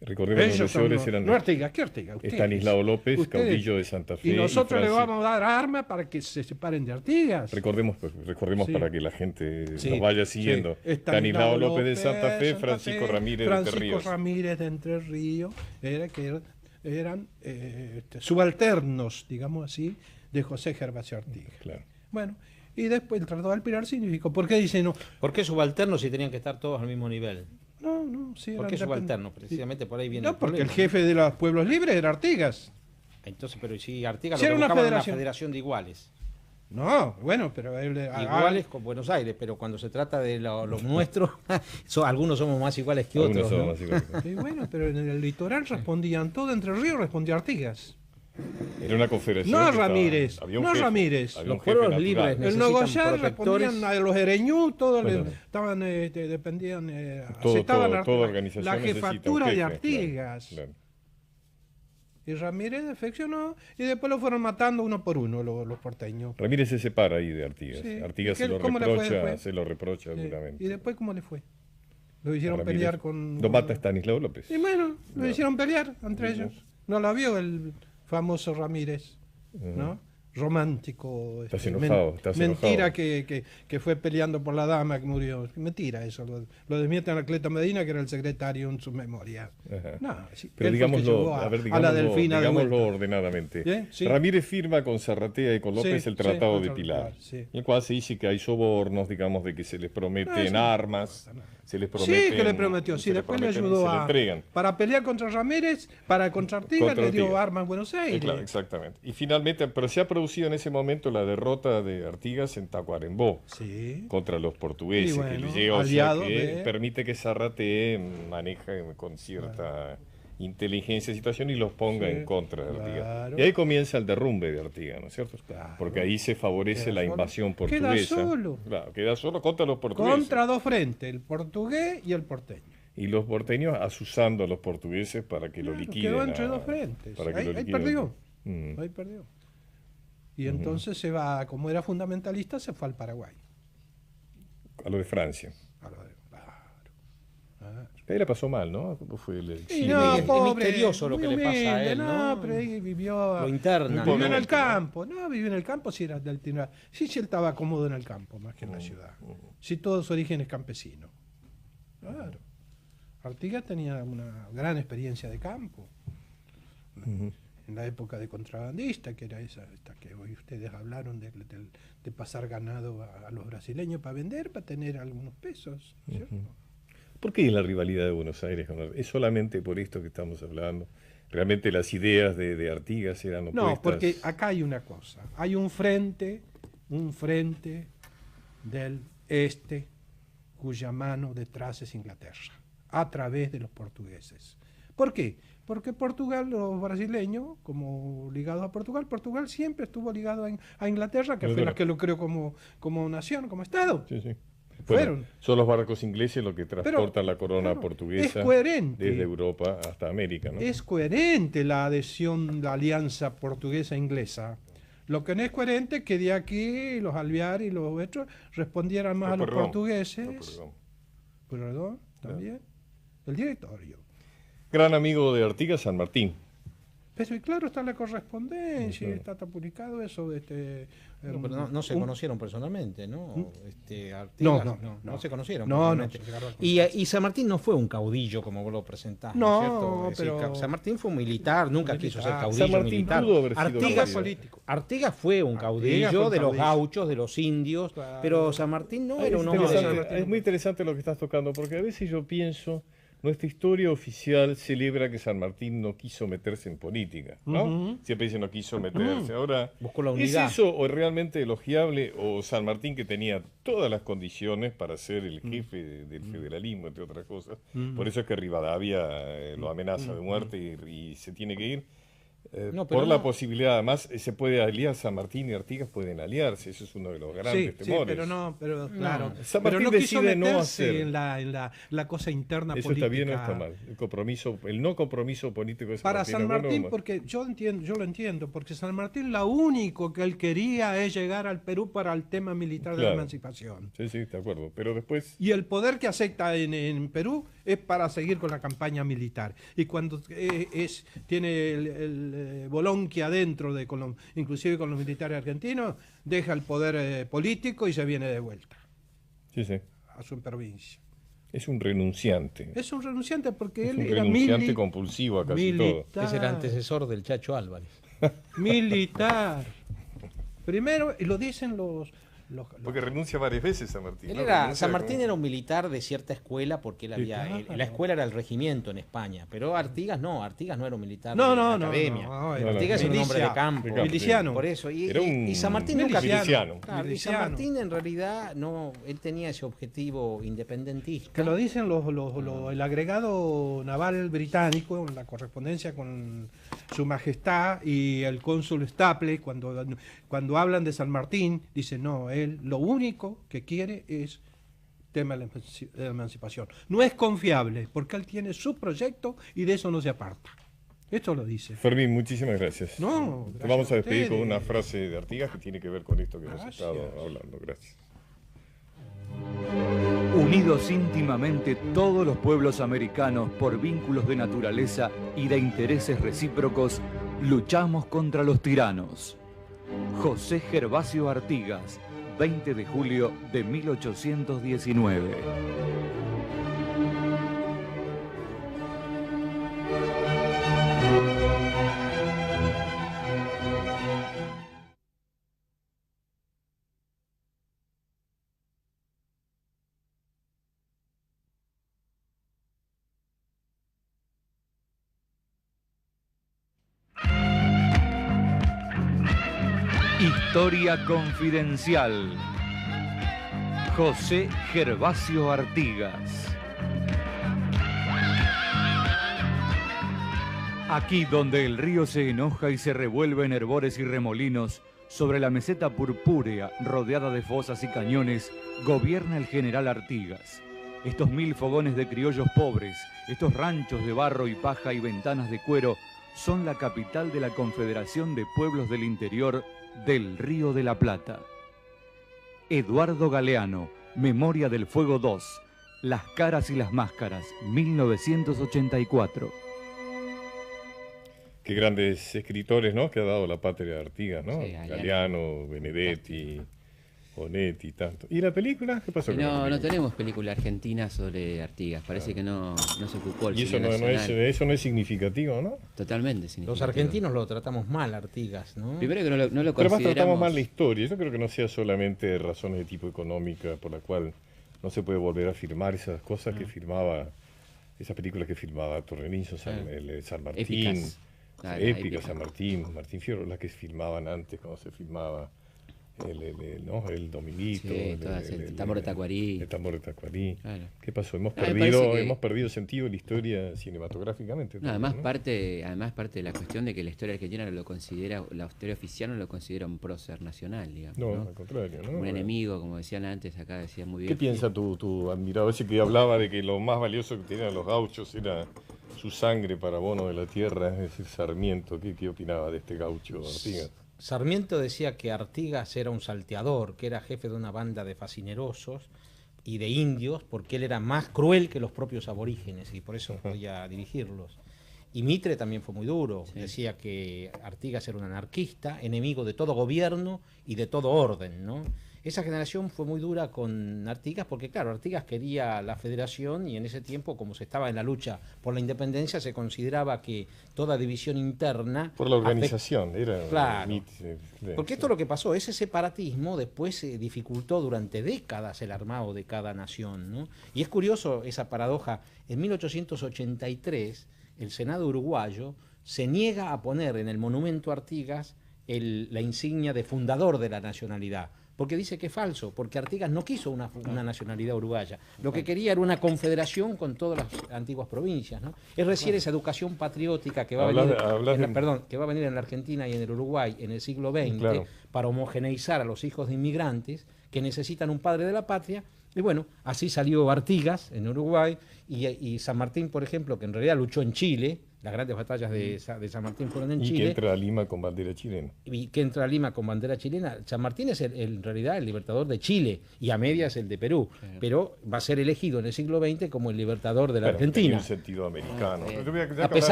Recordemos que los vencedores eran Artigas, ¿qué Artigas? Estanislao López, caudillo de Santa Fe. Y nosotros le vamos a dar armas para que se separen de Artigas. Recordemos para que la gente nos vaya siguiendo. Estanislao López de Santa Fe, Francisco Ramírez de Entre Ríos. Francisco Ramírez de Entre Ríos, eran subalternos, digamos así, de José Gervasio Artigas. Claro. Bueno, y después el Tratado del Pilar significó. ¿Por qué dice no? ¿Por qué subalternos si tenían que estar todos al mismo nivel? No, sí. ¿Por qué subalternos? Precisamente por ahí viene. No, porque el jefe de los pueblos libres era Artigas. Entonces, pero si Artigas lo buscaba era una federación de iguales. No, bueno, pero iguales con Buenos Aires, pero cuando se trata de los nuestros, algunos somos más iguales que otros. ¿no? Más iguales. Sí, bueno, pero en el litoral respondían todo, Entre Ríos respondía Artigas. Era una confederación. No Ramírez, Ramírez. Los pueblos libres el Nogoyá respondían a los Ereñú, todos estaban, dependían, toda la jefatura de Artigas. Claro. Y Ramírez defeccionó y después lo fueron matando uno por uno los porteños. Ramírez se separa ahí de Artigas. Sí. Artigas se lo reprocha duramente. ¿Y después cómo le fue? Lo hicieron pelear con... Lo mata Estanislao López. Y bueno, lo hicieron pelear entre ellos. No la vio el famoso Ramírez, ¿no? romántico. Estás enojado, estás mentira enojado. que fue peleando por la dama que murió. Mentira eso. Lo desmiente Anacleto Medina, que era el secretario en su memoria. No, sí, pero digámoslo, a la Delfina digámoslo ordenadamente. Sí. Ramírez firma con Zarratea y con López Sí, el Tratado sí, de Pilar, sí. en el cual se dice que hay sobornos, digamos, de que se les prometen armas, se les prometen... Sí, que le prometió. Sí, después le ayudó a... Para pelear contra Ramírez, contra Artigas, le dio armas en Buenos Aires. Claro, exactamente. Y finalmente, pero se ha producido en ese momento la derrota de Artigas en Tacuarembó contra los portugueses, que permite que Zarratea maneje con cierta inteligencia la situación y los ponga en contra de Artigas. Y ahí comienza el derrumbe de Artigas, ¿no es cierto? Porque ahí se favorece la invasión portuguesa. Queda solo. Claro, queda solo contra los portugueses. Contra dos frentes, el portugués y el porteño. Y los porteños asusando a los portugueses para que lo liquiden. Quedó entre dos frentes. Ahí perdió. Ahí perdió. Y entonces se va, como era fundamentalista, se fue al Paraguay. A lo de Francia. Ahí la pasó mal, ¿no? Fue el Chile. No, pobre, es misterioso lo que le pasa a él, ¿no? No, pero ahí vivió... Lo interna. Vivió en el campo. No, vivió en el campo, sí, era del Tinola. Sí, él estaba cómodo en el campo, más que en la ciudad. Sí, todo su origen es campesino. Claro. Artigas tenía una gran experiencia de campo. En la época de contrabandista, que era esta que hoy ustedes hablaron de pasar ganado a los brasileños para vender, para tener algunos pesos, ¿cierto? ¿Por qué es la rivalidad de Buenos Aires con Artigas? ¿Es solamente por esto que estamos hablando? ¿Realmente las ideas de Artigas eran opuestas? No, porque acá hay una cosa. Hay un frente del este cuya mano detrás es Inglaterra, a través de los portugueses. ¿Por qué? Porque Portugal, los brasileños, como ligados a Portugal siempre estuvo ligado a Inglaterra, que fue la que lo creó como nación, como Estado. Sí, sí. Fueron. Son los barcos ingleses los que transportan la corona portuguesa desde Europa hasta América, ¿no? Es coherente la adhesión, la alianza portuguesa-inglesa. Lo que no es coherente es que de aquí los Alvear y los otros respondieran más a los portugueses. Perdón, también. El directorio. Gran amigo de Artigas, San Martín. Pero claro, está la correspondencia, está publicado eso. Pero no se conocieron personalmente, ¿no? Artigas, no se conocieron personalmente. Y San Martín no fue un caudillo como vos lo presentás, ¿no es cierto? San Martín fue un militar, nunca quiso ser caudillo. San Martín militar. Pudo haber sido político. Artigas fue un caudillo de los gauchos, de los indios, pero San Martín no era un hombre. Es muy interesante lo que estás tocando, porque a veces yo pienso... Nuestra historia oficial celebra que San Martín no quiso meterse en política, ¿no? Siempre dice no quiso meterse. Ahora, buscó la unidad. ¿Es eso o realmente elogiable o San Martín que tenía todas las condiciones para ser el jefe del federalismo, entre otras cosas? Por eso es que Rivadavia lo amenaza de muerte y se tiene que ir. Por la posibilidad, además, se puede aliar, San Martín y Artigas pueden aliarse, eso es uno de los grandes temores. Claro. San Martín no quiso decide meterse no hacer en la cosa interna eso política. Está bien o está mal. El no compromiso político de San Martín, porque yo lo entiendo, porque San Martín lo único que él quería es llegar al Perú para el tema militar de la emancipación. Sí, de acuerdo. Pero después... Y el poder que acepta en Perú es para seguir con la campaña militar. Y cuando tiene el bolonquia adentro, inclusive con los militares argentinos, deja el poder político y se viene de vuelta a su provincia. Es un renunciante. Es un renunciante porque él era renunciante compulsivo a casi todo. Es el antecesor del Chacho Álvarez. Militar. Primero, y lo dicen los porque renuncia varias veces San Martín. San Martín era un militar de cierta escuela porque la escuela era el regimiento en España, pero Artigas no era un militar de la academia. Artigas es un hombre de campo. Miliciano. Por eso. Y San Martín nunca y San Martín en realidad él tenía ese objetivo independentista. Que lo dicen el agregado naval británico en la correspondencia con Su Majestad y el cónsul Stapley, cuando hablan de San Martín, dicen no, él lo único que quiere es tema de la emancipación. No es confiable, porque él tiene su proyecto y de eso no se aparta. Esto lo dice. Fermín, muchísimas gracias. Te vamos a despedir con una frase de Artigas que tiene que ver con esto que hemos estado hablando. Gracias. Unidos íntimamente todos los pueblos americanos por vínculos de naturaleza y de intereses recíprocos, luchamos contra los tiranos. José Gervasio Artigas, 20 de julio de 1819. Historia confidencial. José Gervasio Artigas. Aquí donde el río se enoja y se revuelve en hervores y remolinos, sobre la meseta purpúrea rodeada de fosas y cañones, gobierna el general Artigas. Estos 1000 fogones de criollos pobres, estos ranchos de barro y paja y ventanas de cuero, son la capital de la Confederación de Pueblos del Interior del Río de la Plata. Eduardo Galeano, Memoria del Fuego 2, Las caras y las máscaras, 1984. Qué grandes escritores, ¿no?, que ha dado la patria de Artigas, ¿no? Sí, Galeano, Benedetti, Bonetti, tanto. ¿Y la película? ¿Qué pasó con la película? No tenemos película argentina sobre Artigas, parece que no se ocupó el Y eso cine nacional. eso no es significativo, ¿no? Totalmente significativo. Los argentinos lo tratamos mal, Artigas, ¿no? Primero que no lo Pero más consideramos... tratamos mal la historia. Yo creo que no sea solamente razones de tipo económica por la cual no se puede volver a filmar esas cosas que filmaba, esas películas que filmaba Torrenizo, San Martín, Épicas. épicas, San Martín, Martín Fierro, las que se filmaban antes cuando se filmaba el Dominguito, Sí, el Tambor de Tacuarí. El Tambor de Tacuarí. Claro. ¿Qué pasó? Hemos me parece que- perdido sentido de la historia cinematográficamente. No, además parte de la cuestión de que la historia argentina no lo considera, la historia oficial no lo considera un prócer nacional, digamos. No, ¿no? al contrario, ¿no? Un enemigo, como decían antes, acá decía muy bien. ¿Qué piensa tu admirado ese que hablaba de que lo más valioso que tenían los gauchos era su sangre para abono de la tierra, es decir, Sarmiento? ¿Qué opinaba de este gaucho Artigas? Sarmiento decía que Artigas era un salteador, que era jefe de una banda de fascinerosos y de indios, porque él era más cruel que los propios aborígenes y por eso podía dirigirlos. Y Mitre también fue muy duro, decía que Artigas era un anarquista, enemigo de todo gobierno y de todo orden, ¿no? Esa generación fue muy dura con Artigas porque, claro, Artigas quería la federación y en ese tiempo, como se estaba en la lucha por la independencia, se consideraba que toda división interna... Por la organización, Claro, porque esto es lo que pasó, ese separatismo después se dificultó durante décadas el armado de cada nación, ¿no? Y es curioso esa paradoja, en 1883 el Senado uruguayo se niega a poner en el monumento a Artigas la insignia de fundador de la nacionalidad, porque dice que es falso, porque Artigas no quiso una nacionalidad uruguaya, lo que quería era una confederación con todas las antiguas provincias, ¿no? Es decir, esa educación patriótica que va a venir en la Argentina y en el Uruguay en el siglo XX para homogeneizar a los hijos de inmigrantes que necesitan un padre de la patria. Y bueno, así salió Artigas en Uruguay y San Martín, por ejemplo, que en realidad luchó en Chile. Las grandes batallas de San Martín fueron en Chile. Y que entra a Lima con bandera chilena. Y que entra a Lima con bandera chilena. San Martín es en realidad el libertador de Chile y a medias el de Perú. Pero va a ser elegido en el siglo XX como el libertador de la Argentina. En un sentido americano.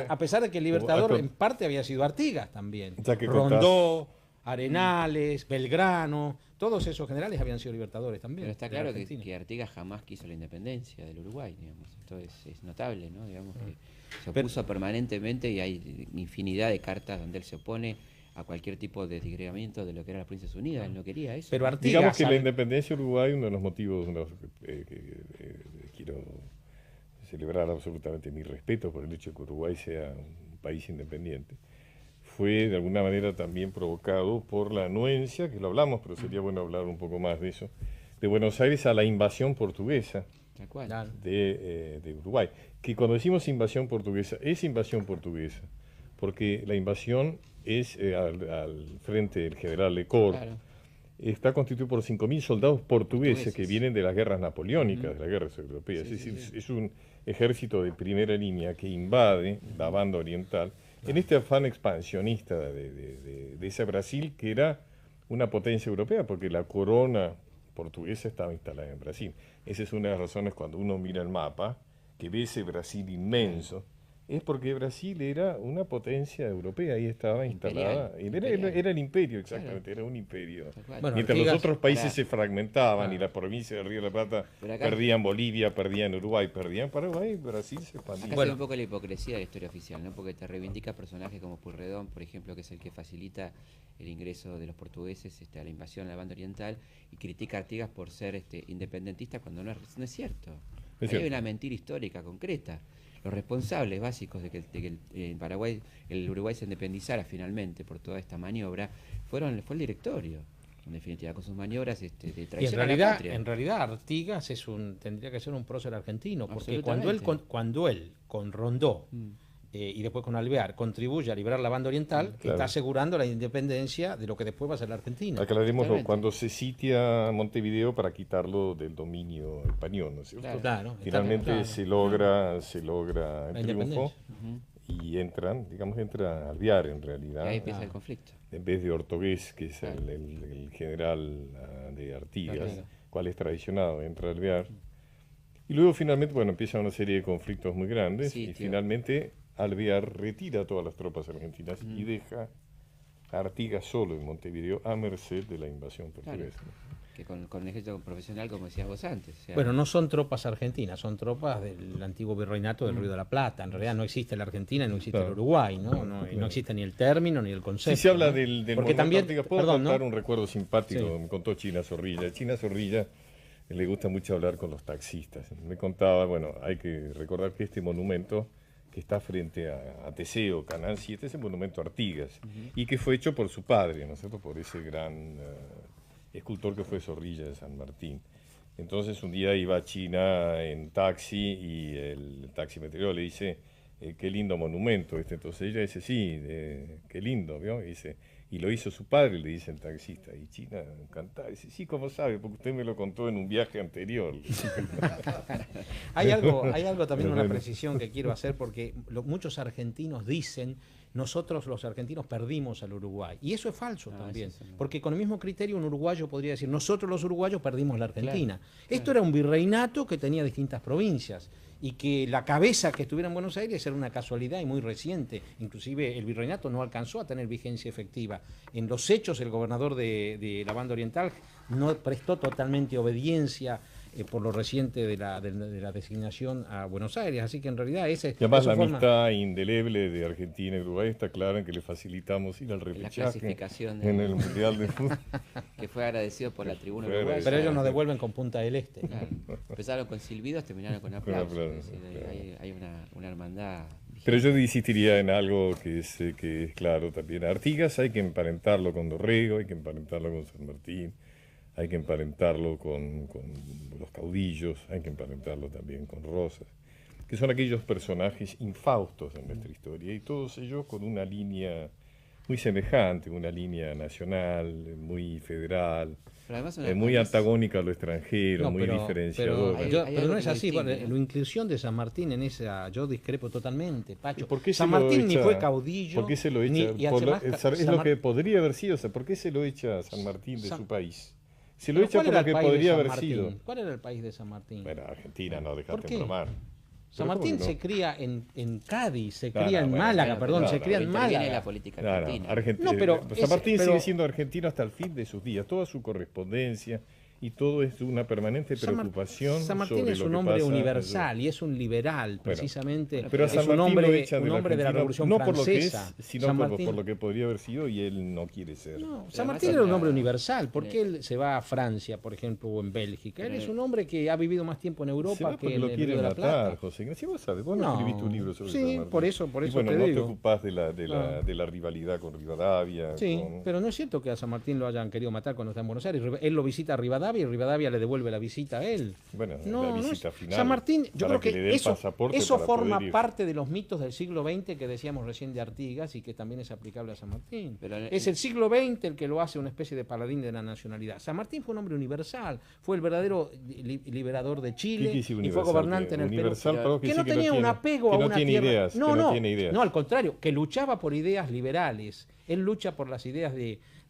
A pesar de que el libertador en parte había sido Artigas también. Rondó, Arenales, Belgrano, todos esos generales habían sido libertadores también. Pero está claro que Artigas jamás quiso la independencia del Uruguay, digamos. Esto es notable, ¿no? Digamos que se opuso permanentemente y hay infinidad de cartas donde él se opone a cualquier tipo de disgregamiento de lo que eran las Provincias Unidas. Él no quería eso. Pero Artigas, digamos que la independencia de Uruguay, uno de los motivos que quiero celebrar absolutamente mi respeto por el hecho de que Uruguay sea un país independiente, fue de alguna manera también provocado por la anuencia, que lo hablamos, pero sería bueno hablar un poco más de eso, de Buenos Aires a la invasión portuguesa de Uruguay. Que cuando decimos invasión portuguesa, es invasión portuguesa, porque la invasión es al frente del general Lecor, está constituido por 5.000 soldados portugueses que vienen de las guerras napoleónicas, de las guerras europeas. Es un ejército de primera línea que invade la banda oriental en este afán expansionista de ese Brasil que era una potencia europea, porque la corona portuguesa estaba instalada en Brasil. Esa es una de las razones cuando uno mira el mapa, que ve ese Brasil inmenso, es porque Brasil era una potencia europea, ahí estaba instalada. Imperial. Era el imperio, exactamente, era un imperio. Bueno, Mientras Artigas, los otros países claro. se fragmentaban Claro. y las provincias del Río de la Plata Pero acá- perdían Bolivia, perdían Uruguay, perdían Paraguay, Brasil se Acá expandía. se ve Bueno. un poco la hipocresía de la historia oficial, ¿no? Porque te reivindica personajes como Pueyrredón, por ejemplo, que es el que facilita el ingreso de los portugueses a la invasión a la banda oriental, y critica a Artigas por ser independentista cuando no es cierto. Ahí cierto. hay una mentira histórica concreta. Los responsables básicos de que en Paraguay, el Uruguay se independizara finalmente por toda esta maniobra, fue el directorio, en definitiva, con sus maniobras de Y en traición a la patria. realidad Artigas tendría que ser un prócer argentino, porque Absolutamente. cuando él con Rondó y después con Alvear contribuye a liberar la banda oriental, Claro. está asegurando la independencia de lo que después va a ser la Argentina. Aclarémoslo, Totalmente. cuando se sitia Montevideo para quitarlo del dominio español, ¿no es cierto? Claro. Claro, está Finalmente claro. se logra La el triunfo independencia. y entra Alvear en realidad, Ahí empieza el conflicto. en vez de Ortogués, que es Claro. el general de Artigas, Artigas. cual es traicionado, entra Alvear. Y luego finalmente, bueno, empieza una serie de conflictos muy grandes y Sitio. finalmente Alvear retira todas las tropas argentinas y deja a Artigas solo en Montevideo a merced de la invasión portuguesa. Que con el ejército profesional, como decías vos antes. O sea, Bueno, no son tropas argentinas, son tropas del antiguo virreinato del Río de la Plata. En realidad no existe la Argentina y no existe Claro. el Uruguay, ¿no? No existe ni el término ni el concepto. Si se habla ¿no? del Porque movimiento también, Artigas, puedo perdón, contar ¿no? un recuerdo simpático, Sí. me contó China Zorrilla. China Zorrilla le gusta mucho hablar con los taxistas. Me contaba, bueno, hay que recordar que este monumento que está frente a Teseo, Canal 7, es el monumento Artigas, y que fue hecho por su padre, ¿no es cierto?, por ese gran escultor que fue Zorrilla de San Martín. Entonces un día iba a China en taxi y el taximetrero le dice, qué lindo monumento este. Entonces ella dice, sí, qué lindo, ¿vio? Y dice, y lo hizo su padre, le dice el taxista. Y China encantada, dice, sí, ¿cómo sabe? Porque usted me lo contó en un viaje anterior. Hay algo también, una Bueno. precisión que quiero hacer, porque muchos argentinos dicen, nosotros los argentinos perdimos al Uruguay. Y eso es falso también, eso no. porque con el mismo criterio un uruguayo podría decir, nosotros los uruguayos perdimos la Argentina. Claro, Esto era un virreinato que tenía distintas provincias, y que la cabeza que estuviera en Buenos Aires era una casualidad y muy reciente. Inclusive el virreinato no alcanzó a tener vigencia efectiva. En los hechos el gobernador de la banda oriental no prestó totalmente obediencia por lo reciente de la designación a Buenos Aires, así que en realidad Y además eso la forma- amistad indeleble de Argentina y Uruguay está clara en que le facilitamos ir al la repechaje clasificación en el Mundial de Fútbol. que fue agradecido por la tribuna Fue uruguaya. Pero ellos nos devuelven con Punta del Este. Claro. Empezaron con silbidos, terminaron con aplausos. aplausos, Es decir, claro. hay una hermandad. Pero yo insistiría en algo que es claro también. A Artigas hay que emparentarlo con Dorrego, hay que emparentarlo con San Martín, hay que emparentarlo con los caudillos, hay que emparentarlo también con Rosas, que son aquellos personajes infaustos en nuestra historia, y todos ellos con una línea muy semejante, una línea nacional, muy federal, Pero además muy antagónica a lo extranjero, muy diferenciadora. Hay Pero algo no es que lo así. distingue, Bueno, ¿no? la inclusión de San Martín en esa, yo discrepo totalmente, Pacho. ¿Y por qué San se lo Martín ni echa? fue caudillo. ¿Por qué se lo echa? ni- y Por lo- además, es San lo que Mar- podría haber sido. O sea, ¿por qué se lo echa a San Martín de San- su país? Se lo ¿Pero echa cuál por era lo que el país de podría San haber Martín? sido. ¿Cuál era el país de San Martín? Bueno, Argentina, no, ¿Por dejate qué? bromar. San Pero Martín ¿cómo se no? cría en Cádiz, se No, cría no, en bueno, Málaga, claro, perdón, claro, se cría en interviene Málaga. la política Claro, argentina. No, pero San Martín pero- sigue siendo argentino hasta el fin de sus días. Toda su correspondencia y todo es una permanente preocupación. San Martín sobre es lo un que hombre pasa en universal y es un liberal, Bueno, precisamente. Pero a es San un Martín lo hombre, echan un hombre de la Argentina, Revolución no por lo que Francesa. es, sino San por Martín- lo que podría haber sido, y él no quiere ser. No, Pero San además Martín hay era un una- hombre universal. ¿Por qué tiene- él se va a Francia, por ejemplo, o en Bélgica? Él Pero- es un hombre que ha vivido más tiempo en Se Europa va que porque en lo el quieren Río de la matar, Plata. José Ignacio. Vos sabés, vos no No. escribiste un libro sobre Sí, San Martín. por eso Y bueno, te no te digo. ocupás de No. la rivalidad con Rivadavia. Sí, con- pero no es cierto que a San Martín lo hayan querido matar cuando está en Buenos Aires. Él lo visita a Rivadavia y Rivadavia le devuelve la visita a él. Bueno, No, la no visita es- final. San Martín, yo para creo le dé que el eso pasaporte eso para forma poder ir. parte de los mitos del siglo XX que decíamos recién de Artigas y que también es aplicable a San Martín. Pero Es el siglo XX el que lo hace una especie de paladín de la nacionalidad. San Martín fue un hombre universal, fue el verdadero liberador de ¿Qué Chile quiere decir y fue universal? gobernante en el Universal, Perú. para vos Que quiere no decir tenía un tiene- apego que a no una tiene tierra. ideas, que no tiene ideas. No, al contrario, que luchaba por ideas liberales. Él lucha por las ideas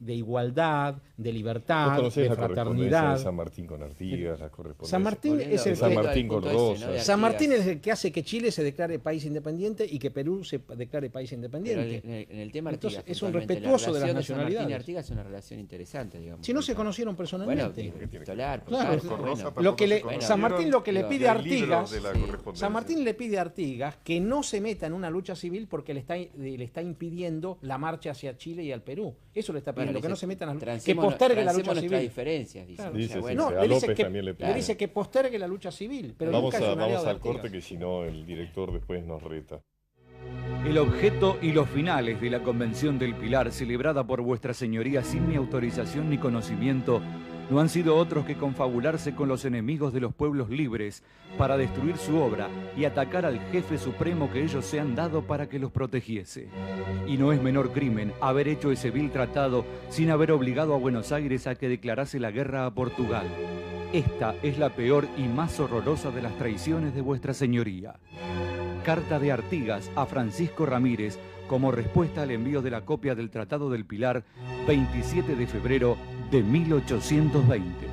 de igualdad, de libertad, ¿Vos conocés de la correspondencia fraternidad. de San Martín con Artigas, la correspondencia? San Martín es el San que, Martín con Rosas. San Martín es el que hace que Chile se declare país independiente y que Perú se declare país independiente. Pero en el tema Artigas, entonces es un puntualmente, respetuoso de las la relación nacionalidades. San Martín y Artigas es una relación interesante, digamos. Si no se conocieron personalmente. Bueno, epistolar, Claro, lo que San Martín lo que le pide a Artigas, San Martín le pide a Artigas que no se meta en una lucha civil porque le está impidiendo la marcha hacia Chile y al Perú. Eso le está pidiendo, que no se metan en las luchas, que postergue la lucha civil. Diferencias, dice. Claro. Dice, Bueno, sí, no, a le dice López que, también le le dice que postergue la lucha civil, pero vamos nunca es un aliado vamos de al Artigas. corte, que si no el director después nos reta. El objeto y los finales de la Convención del Pilar, celebrada por vuestra señoría sin mi autorización ni conocimiento, no han sido otros que confabularse con los enemigos de los pueblos libres para destruir su obra y atacar al jefe supremo que ellos se han dado para que los protegiese. Y no es menor crimen haber hecho ese vil tratado sin haber obligado a Buenos Aires a que declarase la guerra a Portugal. Esta es la peor y más horrorosa de las traiciones de vuestra señoría. Carta de Artigas a Francisco Ramírez como respuesta al envío de la copia del Tratado del Pilar, 27 de febrero de 1820.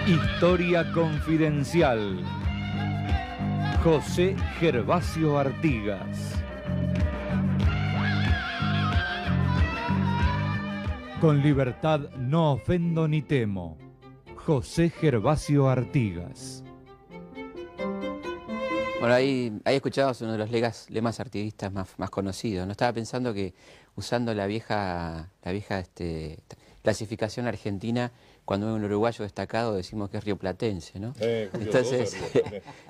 Historia confidencial. José Gervasio Artigas. Con libertad no ofendo ni temo. José Gervasio Artigas. Bueno, ahí escuchábamos uno de los lemas artiguistas más conocidos. No estaba pensando que usando la vieja clasificación argentina, cuando hay un uruguayo destacado decimos que es rioplatense, ¿no? Entonces,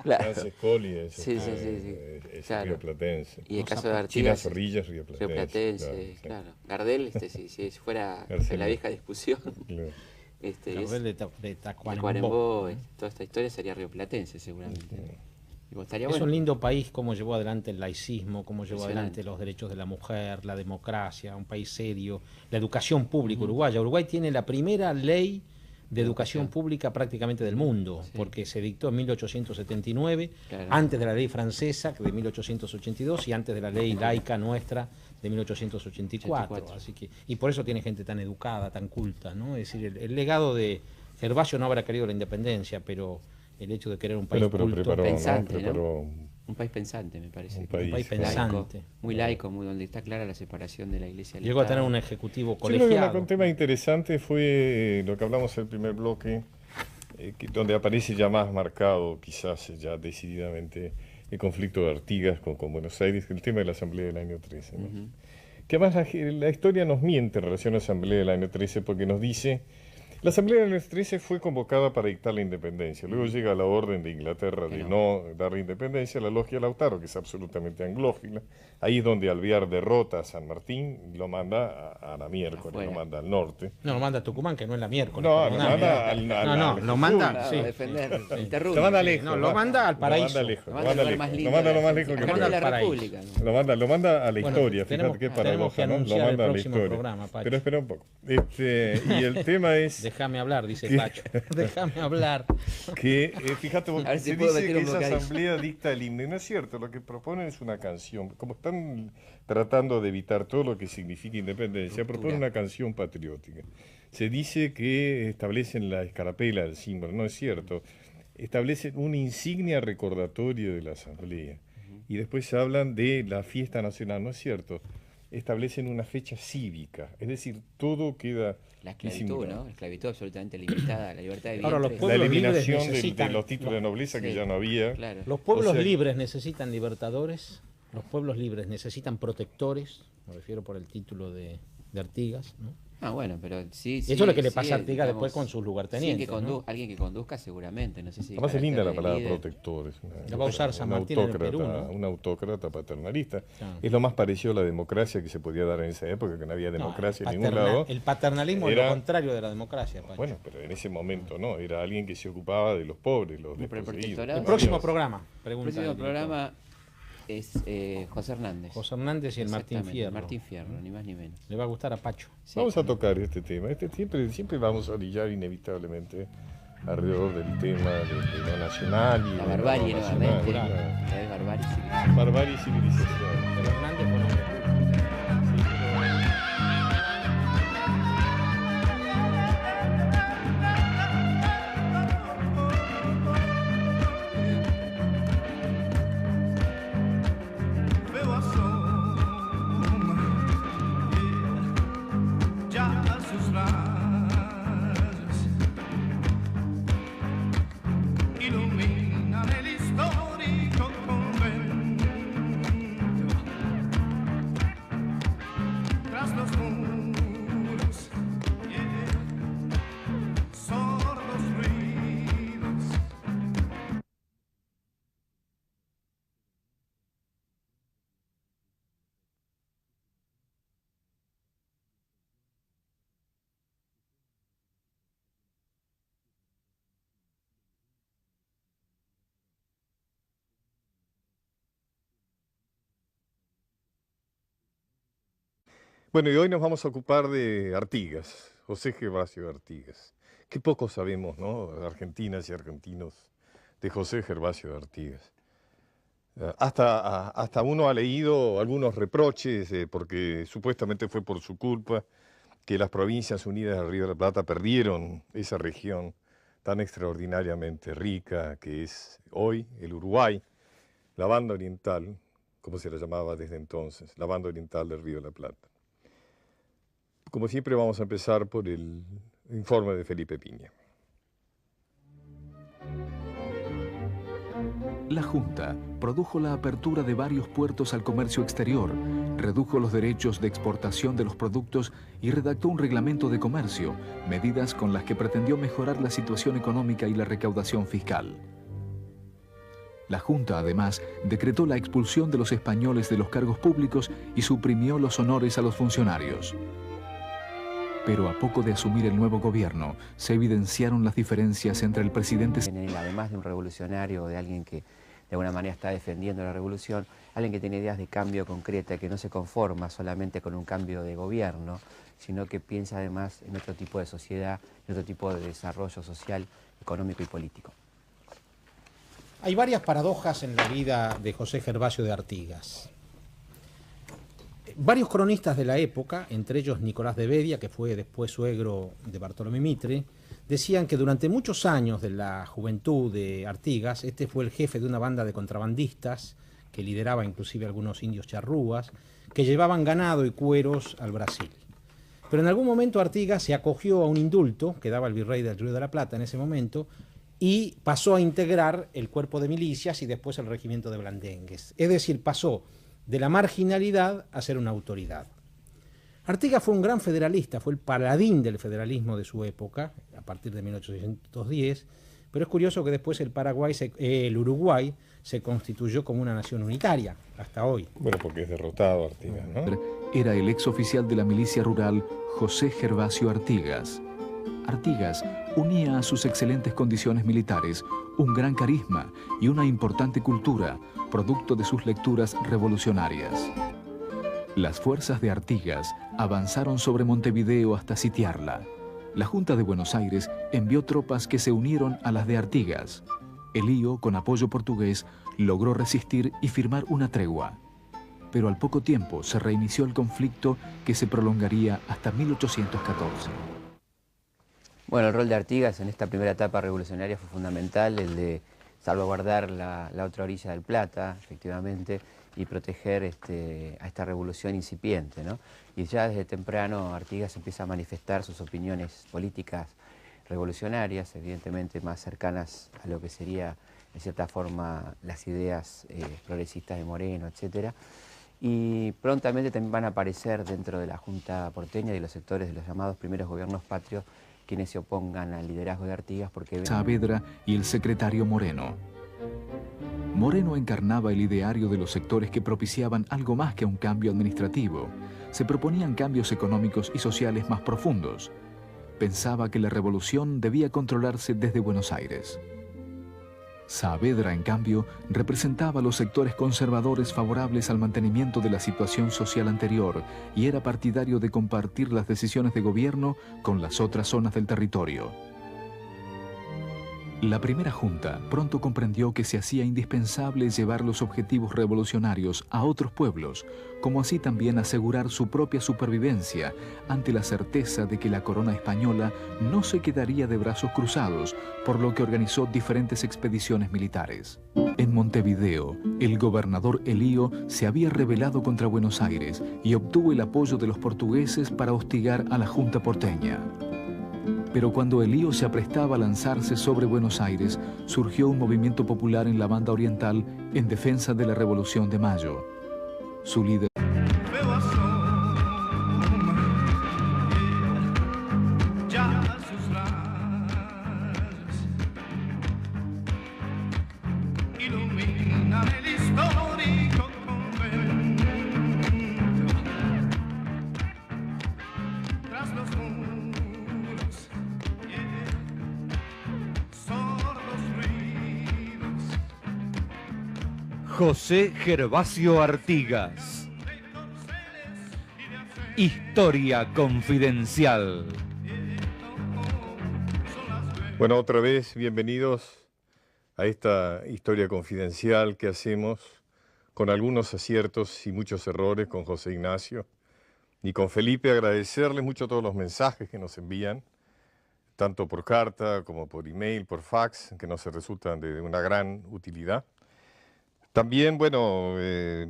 claro. Sí, claro. Rioplatense. Y el caso de Artigas, China Zorrilla es rioplatense. Claro. Gardel, si fuera de la vieja discusión, Claro. Gardel de Tacuarembó, toda esta historia sería rioplatense seguramente. Es un lindo país, cómo llevó adelante el laicismo, cómo llevó adelante los derechos de la mujer, la democracia, un país serio, la educación pública uruguaya. Uruguay tiene la primera ley de educación pública prácticamente del mundo, porque se dictó en 1879, antes de la ley francesa de 1882 y antes de la ley laica nuestra de 1884. Así que, y por eso tiene gente tan educada, tan culta, ¿no? Es decir, el legado de Gervasio no habrá querido la independencia, pero el hecho de querer un país culto, pensante, ¿no? Un país pensante, me parece. Un país pensante. Muy laico, donde está clara la separación de la iglesia. Llegó a tener un ejecutivo colegiado. Yo creo que un tema interesante fue lo que hablamos en el primer bloque, donde aparece ya más marcado, quizás ya decididamente, el conflicto de Artigas con Buenos Aires, el tema de la Asamblea del año 13. ¿No? Que además la historia nos miente en relación a la Asamblea del año 13 porque nos dice... La Asamblea del año 13 fue convocada para dictar la independencia. Luego llega la orden de Inglaterra de no dar la independencia, la logia Lautaro, que es absolutamente anglófila. Ahí es donde Alvear derrota a San Martín y lo manda a la miércoles, lo manda al norte. No, lo manda a Tucumán, que no es la miércoles. No, lo manda lo manda... Lo manda lejos. No, lo manda al paraíso. Lo manda lo más lejos que puede. Lo manda a la República. Lo manda a la historia, fíjate qué paradoja, ¿no? Lo manda a la historia. Pero espera un poco. Y el tema es... Déjame hablar, dice Pacho. Déjame hablar. Que, fíjate, se dice que esa asamblea dicta el himno. Y no es cierto, lo que proponen es una canción. Como están tratando de evitar todo lo que significa independencia, proponen una canción patriótica. Se dice que establecen la escarapela, el símbolo. No es cierto. Establecen una insignia recordatoria de la asamblea. Y después hablan de la fiesta nacional. No es cierto. Establecen una fecha cívica. Es decir, todo queda... La esclavitud, ¿no? La esclavitud absolutamente limitada, la libertad de vientre. Ahora, la eliminación de los títulos de nobleza que ya no había. Claro. Los pueblos libres necesitan libertadores, los pueblos libres necesitan protectores, me refiero por el título de Artigas, ¿no? Ah, bueno, pero sí. Eso es lo que le pasa a sí, Artigas digamos, después con sus lugartenientes. ¿No? Alguien que conduzca seguramente, no sé si. Además es linda la palabra líder. protector. La va a usar San Martín en el Perú, ¿no? Un autócrata paternalista. Claro. Es lo más parecido a la democracia que se podía dar en esa época, que no había democracia en ningún lado. El paternalismo es lo contrario de la democracia, Pancho. Bueno, pero en ese momento no, era alguien que se ocupaba de los pobres, los desposeídos. El próximo programa, pregunta. El próximo programa es José Hernández. José Hernández y el Martín Fierro. Martín Fierro, ni más ni menos. Le va a gustar a Pacho. Sí, vamos a tocar este tema. Siempre vamos a orillar inevitablemente alrededor del tema de lo nacional y la de barbarie lo nuevamente. La barbarie y civilización. Hernández con los Bueno, y hoy nos vamos a ocupar de Artigas, José Gervasio Artigas. Qué poco sabemos, ¿no?, argentinas y argentinos, de José Gervasio Artigas. Hasta uno ha leído algunos reproches, porque supuestamente fue por su culpa que las provincias unidas del Río de la Plata perdieron esa región tan extraordinariamente rica que es hoy el Uruguay, la banda oriental, como se la llamaba desde entonces, la banda oriental del Río de la Plata. Como siempre vamos a empezar por el informe de Felipe Piña. La Junta produjo la apertura de varios puertos al comercio exterior, redujo los derechos de exportación de los productos y redactó un reglamento de comercio, medidas con las que pretendió mejorar la situación económica y la recaudación fiscal. La Junta, además, decretó la expulsión de los españoles de los cargos públicos y suprimió los honores a los funcionarios. Pero a poco de asumir el nuevo gobierno, se evidenciaron las diferencias entre el presidente... Además de un revolucionario, de alguien que de alguna manera está defendiendo la revolución, alguien que tiene ideas de cambio concreta, que no se conforma solamente con un cambio de gobierno, sino que piensa además en otro tipo de sociedad, en otro tipo de desarrollo social, económico y político. Hay varias paradojas en la vida de José Gervasio de Artigas. Varios cronistas de la época, entre ellos Nicolás de Bedia, que fue después suegro de Bartolomé Mitre, decían que durante muchos años de la juventud de Artigas, este fue el jefe de una banda de contrabandistas, que lideraba inclusive algunos indios charrúas, que llevaban ganado y cueros al Brasil. Pero en algún momento Artigas se acogió a un indulto que daba el virrey del Río de la Plata en ese momento, y pasó a integrar el cuerpo de milicias y después el regimiento de blandengues. Es decir, pasó de la marginalidad a ser una autoridad. Artigas fue un gran federalista, fue el paladín del federalismo de su época, a partir de 1810, pero es curioso que después el Uruguay se constituyó como una nación unitaria, hasta hoy. Bueno, porque es derrotado Artigas, ¿no? Era el ex oficial de la milicia rural José Gervasio Artigas. Artigas unía a sus excelentes condiciones militares un gran carisma y una importante cultura, producto de sus lecturas revolucionarias. Las fuerzas de Artigas avanzaron sobre Montevideo hasta sitiarla. La Junta de Buenos Aires envió tropas que se unieron a las de Artigas. Elío, con apoyo portugués, logró resistir y firmar una tregua. Pero al poco tiempo se reinició el conflicto que se prolongaría hasta 1814. Bueno, el rol de Artigas en esta primera etapa revolucionaria fue fundamental, el de salvaguardar la otra orilla del Plata, efectivamente, y proteger a esta revolución incipiente, ¿no? Y ya desde temprano Artigas empieza a manifestar sus opiniones políticas revolucionarias, evidentemente más cercanas a lo que sería, de cierta forma, las ideas progresistas de Moreno, etc. Y prontamente también van a aparecer dentro de la Junta porteña y los sectores de los llamados primeros gobiernos patrios quienes se opongan al liderazgo de Artigas porque... Saavedra y el secretario Moreno. Moreno encarnaba el ideario de los sectores que propiciaban algo más que un cambio administrativo. Se proponían cambios económicos y sociales más profundos. Pensaba que la revolución debía controlarse desde Buenos Aires. Saavedra, en cambio, representaba a los sectores conservadores favorables al mantenimiento de la situación social anterior y era partidario de compartir las decisiones de gobierno con las otras zonas del territorio. La primera junta pronto comprendió que se hacía indispensable llevar los objetivos revolucionarios a otros pueblos, como así también asegurar su propia supervivencia ante la certeza de que la corona española no se quedaría de brazos cruzados, por lo que organizó diferentes expediciones militares. En Montevideo, el gobernador Elío se había rebelado contra Buenos Aires y obtuvo el apoyo de los portugueses para hostigar a la Junta porteña. Pero cuando Elío se aprestaba a lanzarse sobre Buenos Aires, surgió un movimiento popular en la banda oriental en defensa de la Revolución de Mayo. Su líder... José Gervasio Artigas. Historia confidencial. Bueno, otra vez, bienvenidos a esta historia confidencial que hacemos con algunos aciertos y muchos errores con José Ignacio y con Felipe. Agradecerles mucho todos los mensajes que nos envían, tanto por carta como por email, por fax, que nos resultan de una gran utilidad. También, bueno,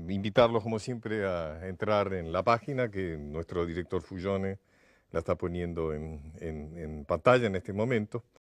invitarlos como siempre a entrar en la página que nuestro director Fullone la está poniendo en pantalla en este momento.